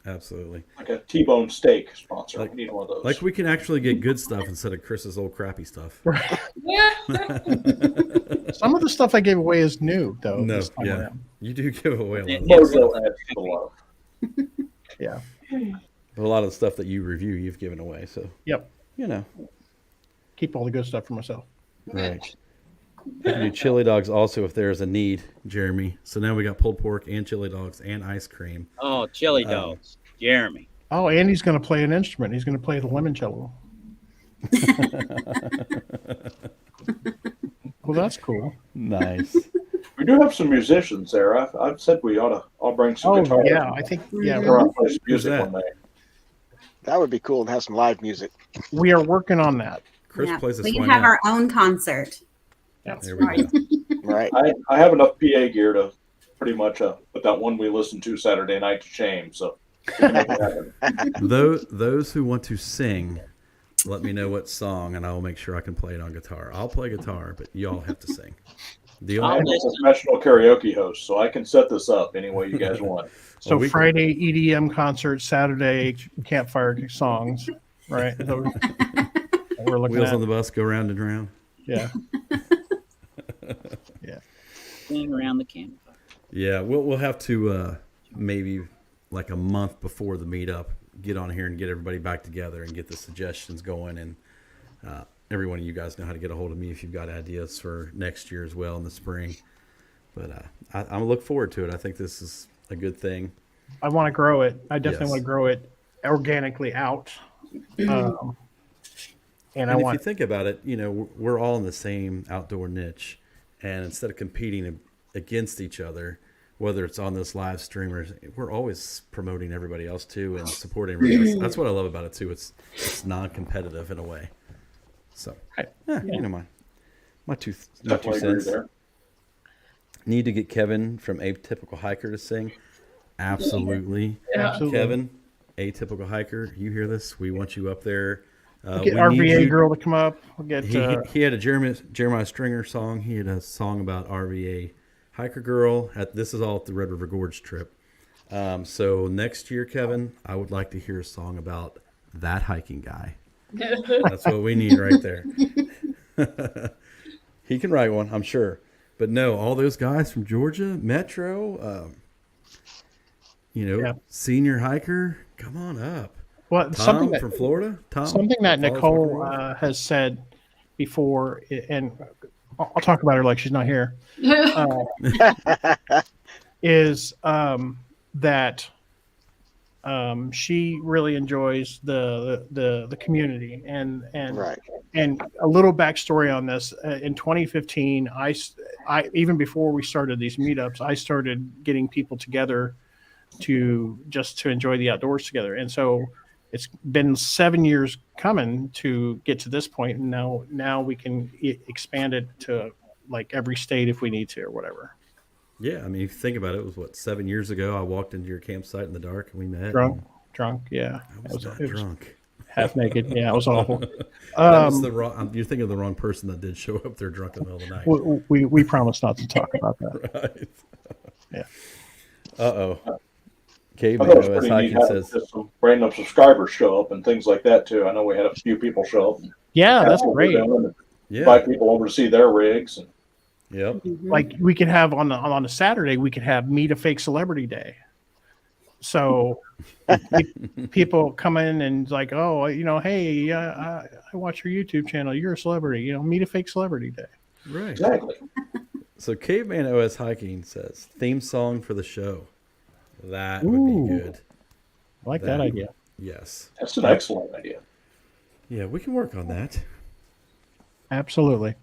Absolutely. Like a T-bone steak sponsor. We need one of those. Like we can actually get good stuff instead of Chris's old crappy stuff. Right. Some of the stuff I gave away is new, though. No, this time yeah. around. You do give away a lot of stuff. Yeah. But a lot of the stuff that you review, you've given away. So, yep. Keep all the good stuff for myself. Right. We can do chili dogs also if there's a need, Jeremy. So now we got pulled pork and chili dogs and ice cream. Oh, chili dogs. Jeremy. Oh, and he's going to play an instrument. He's going to play the limoncello. Well, that's cool. Nice. We do have some musicians there. I've said we ought to all bring some guitars. Yeah, I think We're play some music one day. That would be cool to have some live music. We are working on that. Chris plays a we can have our own concert. That's right. Right. I have enough PA gear to pretty much put that one we listened to Saturday night to shame. So we can make it happen. Those who want to sing, let me know what song, and I will make sure I can play it on guitar. I'll play guitar, but you all have to sing. I'm a professional karaoke host, so I can set this up any way you guys want. So Friday EDM concert, Saturday campfire songs, right? We're looking Wheels at. on the bus go round and round. Yeah. Yeah. Sing around the campfire. Yeah, we'll have to maybe like a month before the meetup get on here and get everybody back together and get the suggestions going. And every one of you guys know how to get a hold of me if you've got ideas for next year as well in the spring. But I look forward to it. I think this is a good thing. I want to grow it. I definitely Yes. want to grow it organically out. And if you think about it, we're all in the same outdoor niche, and instead of competing against each other, whether it's on this live stream or we're always promoting everybody else too and supporting everybody else. That's what I love about it too. It's non-competitive in a way. So, you know, my two cents. There. Need to get Kevin from Atypical Hiker to sing. Absolutely. Absolutely. Kevin, Atypical Hiker, you hear this? We want you up there. We'll get RVA girl to come up. We'll get. He had a Jeremiah Stringer song. He had a song about RVA hiker girl. This is all at the Red River Gorge trip. So next year, Kevin, I would like to hear a song about that hiking guy. That's what we need right there. He can write one, I'm sure. But no, all those guys from Georgia, Metro, senior hiker, come on up. Well, Tom from Florida. Something that Nicole has said before, and I'll talk about her like she's not here, is that she really enjoys the community and right. And a little backstory on this. In 2015, I even before we started these meetups, I started getting people together to enjoy the outdoors together. And so it's been 7 years coming to get to this point, and now we can expand it to like every state if we need to or whatever. Yeah, I mean, if you think about it, it was 7 years ago. I walked into your campsite in the dark and we met. Drunk, yeah. I was not drunk. Half naked, yeah, it was awful. You're thinking of the wrong person that did show up there drunk in the middle of the night. We promised not to talk about that. Right. Yeah. Uh-oh. I Caveman thought it was OS pretty neat Hiking having says some random subscribers show up and things like that too. I know we had a few people show up. Yeah, that's great. Invite people over to see their rigs. And yep. Like we could have on a Saturday, we could have Meet a Fake Celebrity Day. So people come in and like, oh, hey, I watch your YouTube channel. You're a celebrity. Meet a Fake Celebrity Day. Right. Exactly. So Caveman OS Hiking says theme song for the show. That would be good. I like that idea. Yes. That's an excellent idea. Yeah, we can work on that. Absolutely.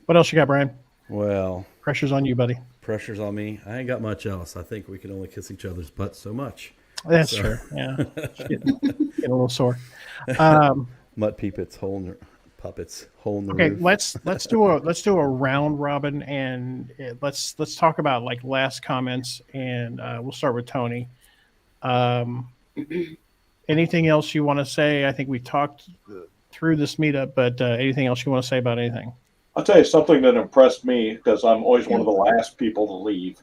What else you got, Brian? Well, pressure's on you, buddy. Pressure's on me. I ain't got much else. I think we can only kiss each other's butts so much. That's true. Yeah. Getting a little sore. Mutt puppets hole in the okay, roof. let's do a round robin, and let's talk about like last comments, and we'll start with Tony. Anything else you want to say? I think we talked through this meetup, but anything else you want to say about anything? I'll tell you something that impressed me, because I'm always one of the last people to leave,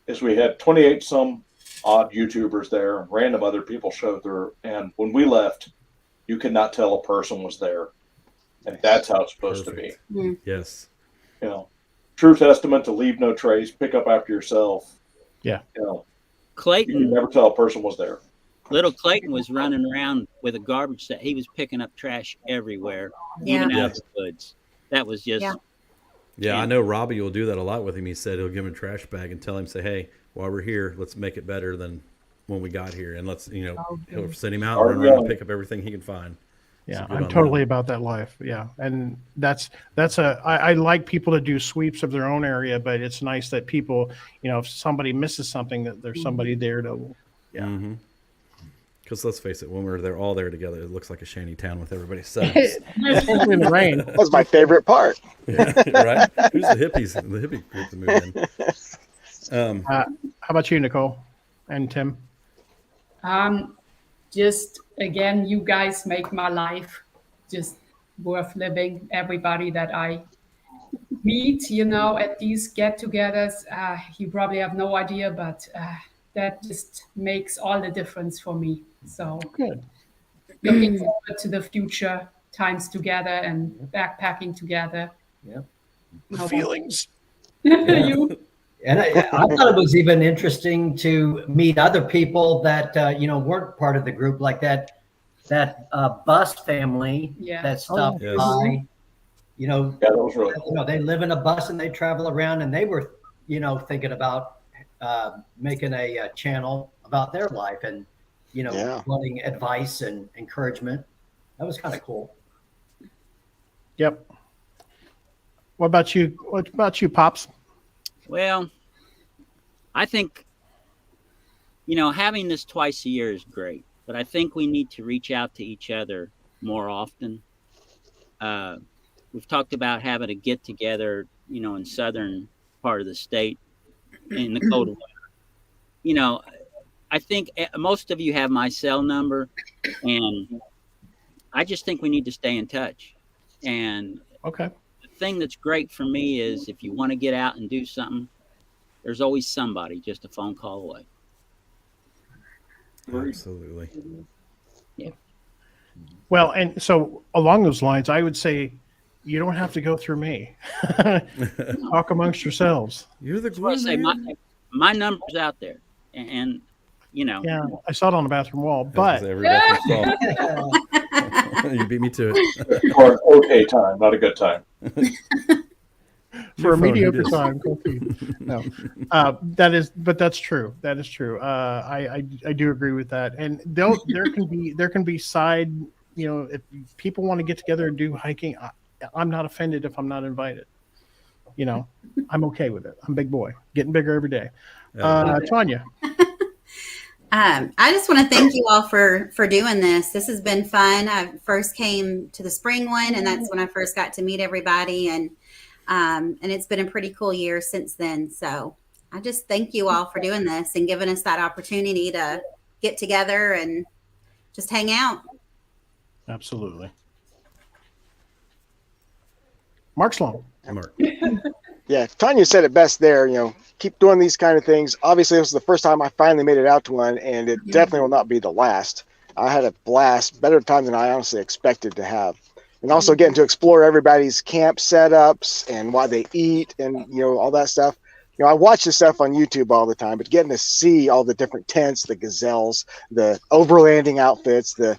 is we had 28 some odd YouTubers there, and random other people showed there, and when we left, you could not tell a person was there. And that's how it's supposed to be. Mm. Yes. True testament to leave no trace, pick up after yourself. Yeah. Clayton, you could never tell a person was there. Little Clayton was running around with a garbage set. He was picking up trash everywhere, even out of the woods. That was just. Yeah, I know Robbie will do that a lot with him. He said he'll give him a trash bag and tell him, say, hey, while we're here, let's make it better than when we got here. And let's, he'll send him out and run around and pick up everything he can find. Yeah, I'm totally about that life. Yeah. And I like people to do sweeps of their own area, but it's nice that people, if somebody misses something, that there's somebody there to, Because let's face it, when they're all there together, it looks like a shanty town with everybody set. Especially in the rain. That was my favorite part. Yeah, right? Who's the hippies? The hippie group that moved in. How about you, Nicole and Tim? Just again, you guys make my life just worth living. Everybody that I meet, at these get-togethers, you probably have no idea, but that just makes all the difference for me. So good. Looking forward to the future times together and backpacking together. Yeah. The feelings. You. And I thought it was even interesting to meet other people that weren't part of the group, like that bus family that stopped by. That was really cool. They live in a bus and they travel around, and they were, thinking about making a channel about their life and, wanting advice and encouragement. That was kind of cool. Yep. What about you? What about you, Pops? Well, I think, having this twice a year is great, but I think we need to reach out to each other more often. We've talked about having a get together, in southern part of the state in the cold weather. I think most of you have my cell number, and I just think we need to stay in touch. And okay, the thing that's great for me is if you want to get out and do something, there's always somebody just a phone call away. Absolutely. Yeah. Well, and so along those lines, I would say you don't have to go through me. Talk amongst yourselves. You're the glue. Say my number's out there, and Yeah, I saw it on the bathroom wall, but every bathroom stall. You beat me to it. For an okay time, not a good time. For a mediocre time, no, but that's true. That is true. I do agree with that. And there can be side. If people want to get together and do hiking, I'm not offended if I'm not invited. I'm okay with it. I'm a big boy, getting bigger every day. Tanya. I just want to thank you all for doing this. This has been fun. I first came to the spring one, and that's when I first got to meet everybody, and it's been a pretty cool year since then. So I just thank you all for doing this and giving us that opportunity to get together and just hang out. Absolutely. Mark Sloan. Mark. Yeah, Tanya said it best there. Keep doing these kind of things. Obviously, this is the first time I finally made it out to one, and it definitely will not be the last. I had a blast, better time than I honestly expected to have. And also getting to explore everybody's camp setups and why they eat and, all that stuff. I watch this stuff on YouTube all the time, but getting to see all the different tents, the gazelles, the overlanding outfits, the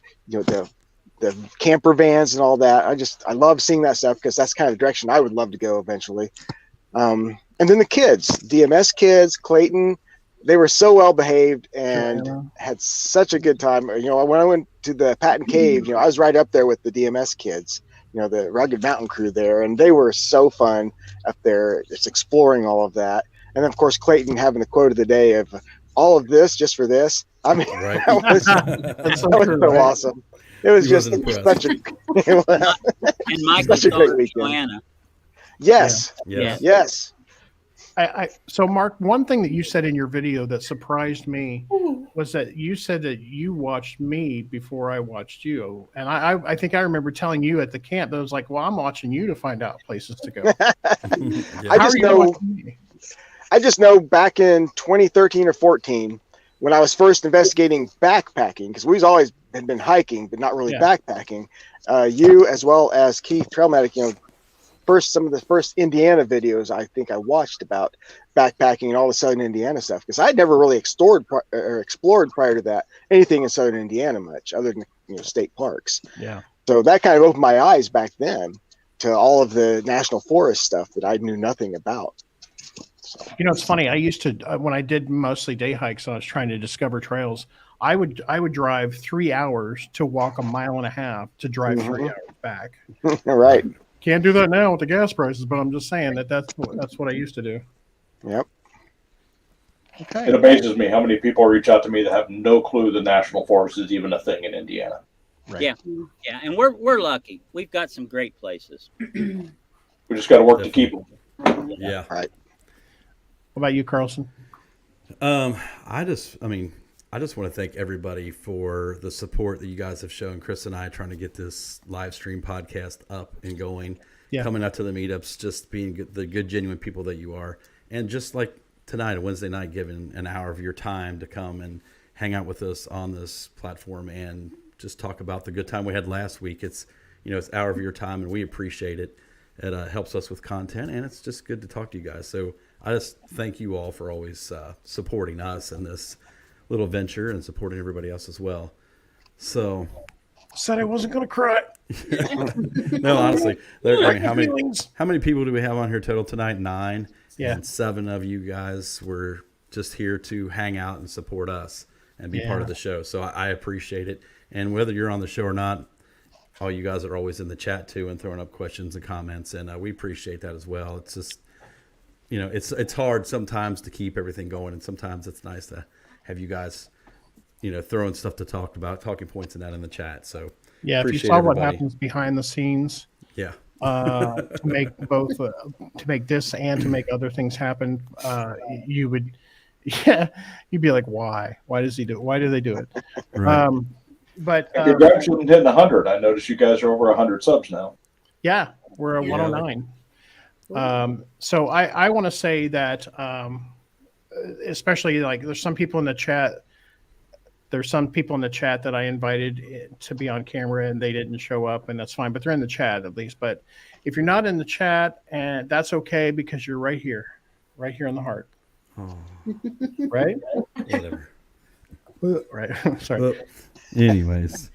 camper vans and all that. I love seeing that stuff because that's kind of the direction I would love to go eventually. And then the kids, DMS kids, Clayton, they were so well behaved and had such a good time. When I went to the Patton Cave, I was right up there with the DMS kids, the Rugged Mountain crew there, and they were so fun up there, just exploring all of that. And then, of course, Clayton having the quote of the day of all of this just for this. I mean, right. that was so awesome. It was just such a and Michael such a great weekend. Joanna. Yes. Yeah. Yes. So Mark, one thing that you said in your video that surprised me was that you said that you watched me before I watched you. And I think I remember telling you at the camp that I was like, well, I'm watching you to find out places to go. I just know back in 2013 or 14, when I was first investigating backpacking, because we've always been hiking, but not really backpacking, you as well as Keith Trail Medic, some of the first Indiana videos I think I watched about backpacking and all the Southern Indiana stuff, because I'd never really explored prior to that anything in Southern Indiana much other than state parks. Yeah. So that kind of opened my eyes back then to all of the national forest stuff that I knew nothing about. So. It's funny. I used to when I did mostly day hikes and I was trying to discover trails, I would drive 3 hours to walk 1.5 miles to drive 3 hours back. Right. Can't do that now with the gas prices, but I'm just saying that's what I used to do. Yep. Okay. It amazes me how many people reach out to me that have no clue the national forest is even a thing in Indiana. Right. Yeah, and we're lucky. We've got some great places. We just got to work to keep them. Yeah. Right. What about you, Carlson? I just want to thank everybody for the support that you guys have shown Chris and I trying to get this live stream podcast up and going, coming out to the meetups, just being the good, genuine people that you are. And just like tonight, a Wednesday night, giving an hour of your time to come and hang out with us on this platform and just talk about the good time we had last week. It's, it's an hour of your time and we appreciate it. It helps us with content and it's just good to talk to you guys. So I just thank you all for always supporting us in this little venture and supporting everybody else as well. So said I wasn't going to cry. No, honestly, how many people do we have on here total tonight? 9. Yeah. And 7 of you guys were just here to hang out and support us and be part of the show. So I appreciate it. And whether you're on the show or not, all you guys are always in the chat too and throwing up questions and comments. And we appreciate that as well. It's just, you know, it's hard sometimes to keep everything going, and sometimes it's nice to have you guys, you know, throwing stuff to talk about, talking points and that in the chat. So Yeah, if you appreciate saw everybody. what happens behind the scenes, Yeah. To make both to make this and to make other things happen, you would, yeah, you'd be like, why? Why does he do it? Why do they do it? Right. But Congrats on hitting 100. I noticed you guys are over 100 subs now. yeah, we're at 109. So I want to say that, especially like there's some people in the chat. There's some people in the chat that I invited to be on camera and they didn't show up, and that's fine. But they're in the chat at least. But if you're not in the chat, and that's okay because you're right here in the heart. Oh. Right? Whatever. Right. Sorry. Anyways.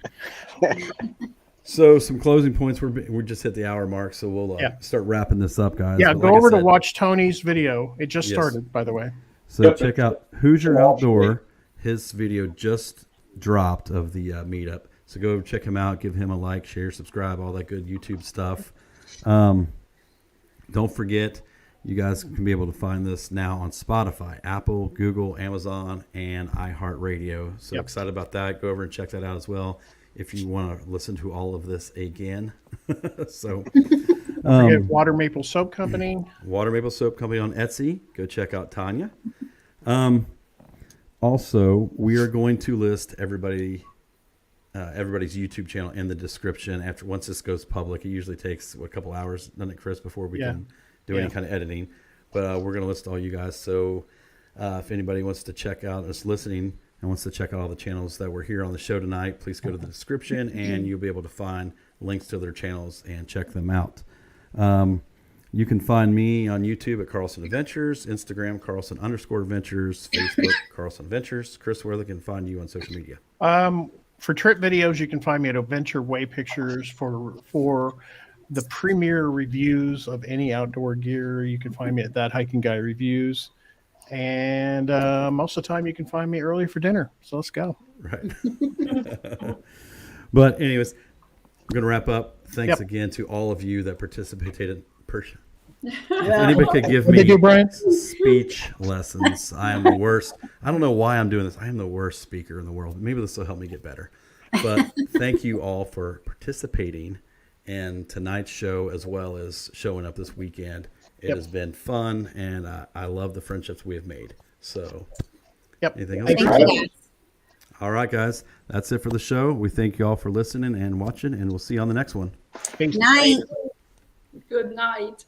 So some closing points. We just hit the hour mark, so we'll start wrapping this up, guys. Yeah, but go like over I to said, watch Tony's video. It just started, by the way. So check out Hoosier Outdoor. His video just dropped of the meetup. So go check him out. Give him a like, share, subscribe, all that good YouTube stuff. Don't forget, you guys can be able to find this now on Spotify, Apple, Google, Amazon, and iHeartRadio. So excited about that. Go over and check that out as well if you want to listen to all of this again. So Don't forget Water Maple Soap Company. Water Maple Soap Company on Etsy. Go check out Tanya. Also, we are going to list everybody's YouTube channel in the description. Once this goes public, it usually takes a couple hours, doesn't it, Chris, before we can do any kind of editing. But we're going to list all you guys. So if anybody wants to check out, is listening and wants to check out all the channels that were here on the show tonight, please go to the description and you'll be able to find links to their channels and check them out. You can find me on YouTube at Carlson Adventures, Instagram Carlson_Adventures, Facebook Carlson Adventures. Chris, where they can find you on social media? For trip videos, you can find me at Adventure Way Pictures. For the premier reviews of any outdoor gear, you can find me at That Hiking Guy Reviews. And most of the time, you can find me early for dinner. So let's go. Right. But anyways, we're going to wrap up. Thanks again to all of you that participated. If anybody could give me speech lessons, I am the worst. I don't know why I'm doing this. I am the worst speaker in the world. Maybe this will help me get better. But thank you all for participating in tonight's show as well as showing up this weekend. It has been fun, and I love the friendships we have made. So, anything else? Thank you, guys. All right, guys. That's it for the show. We thank you all for listening and watching, and we'll see you on the next one. Night. Good night.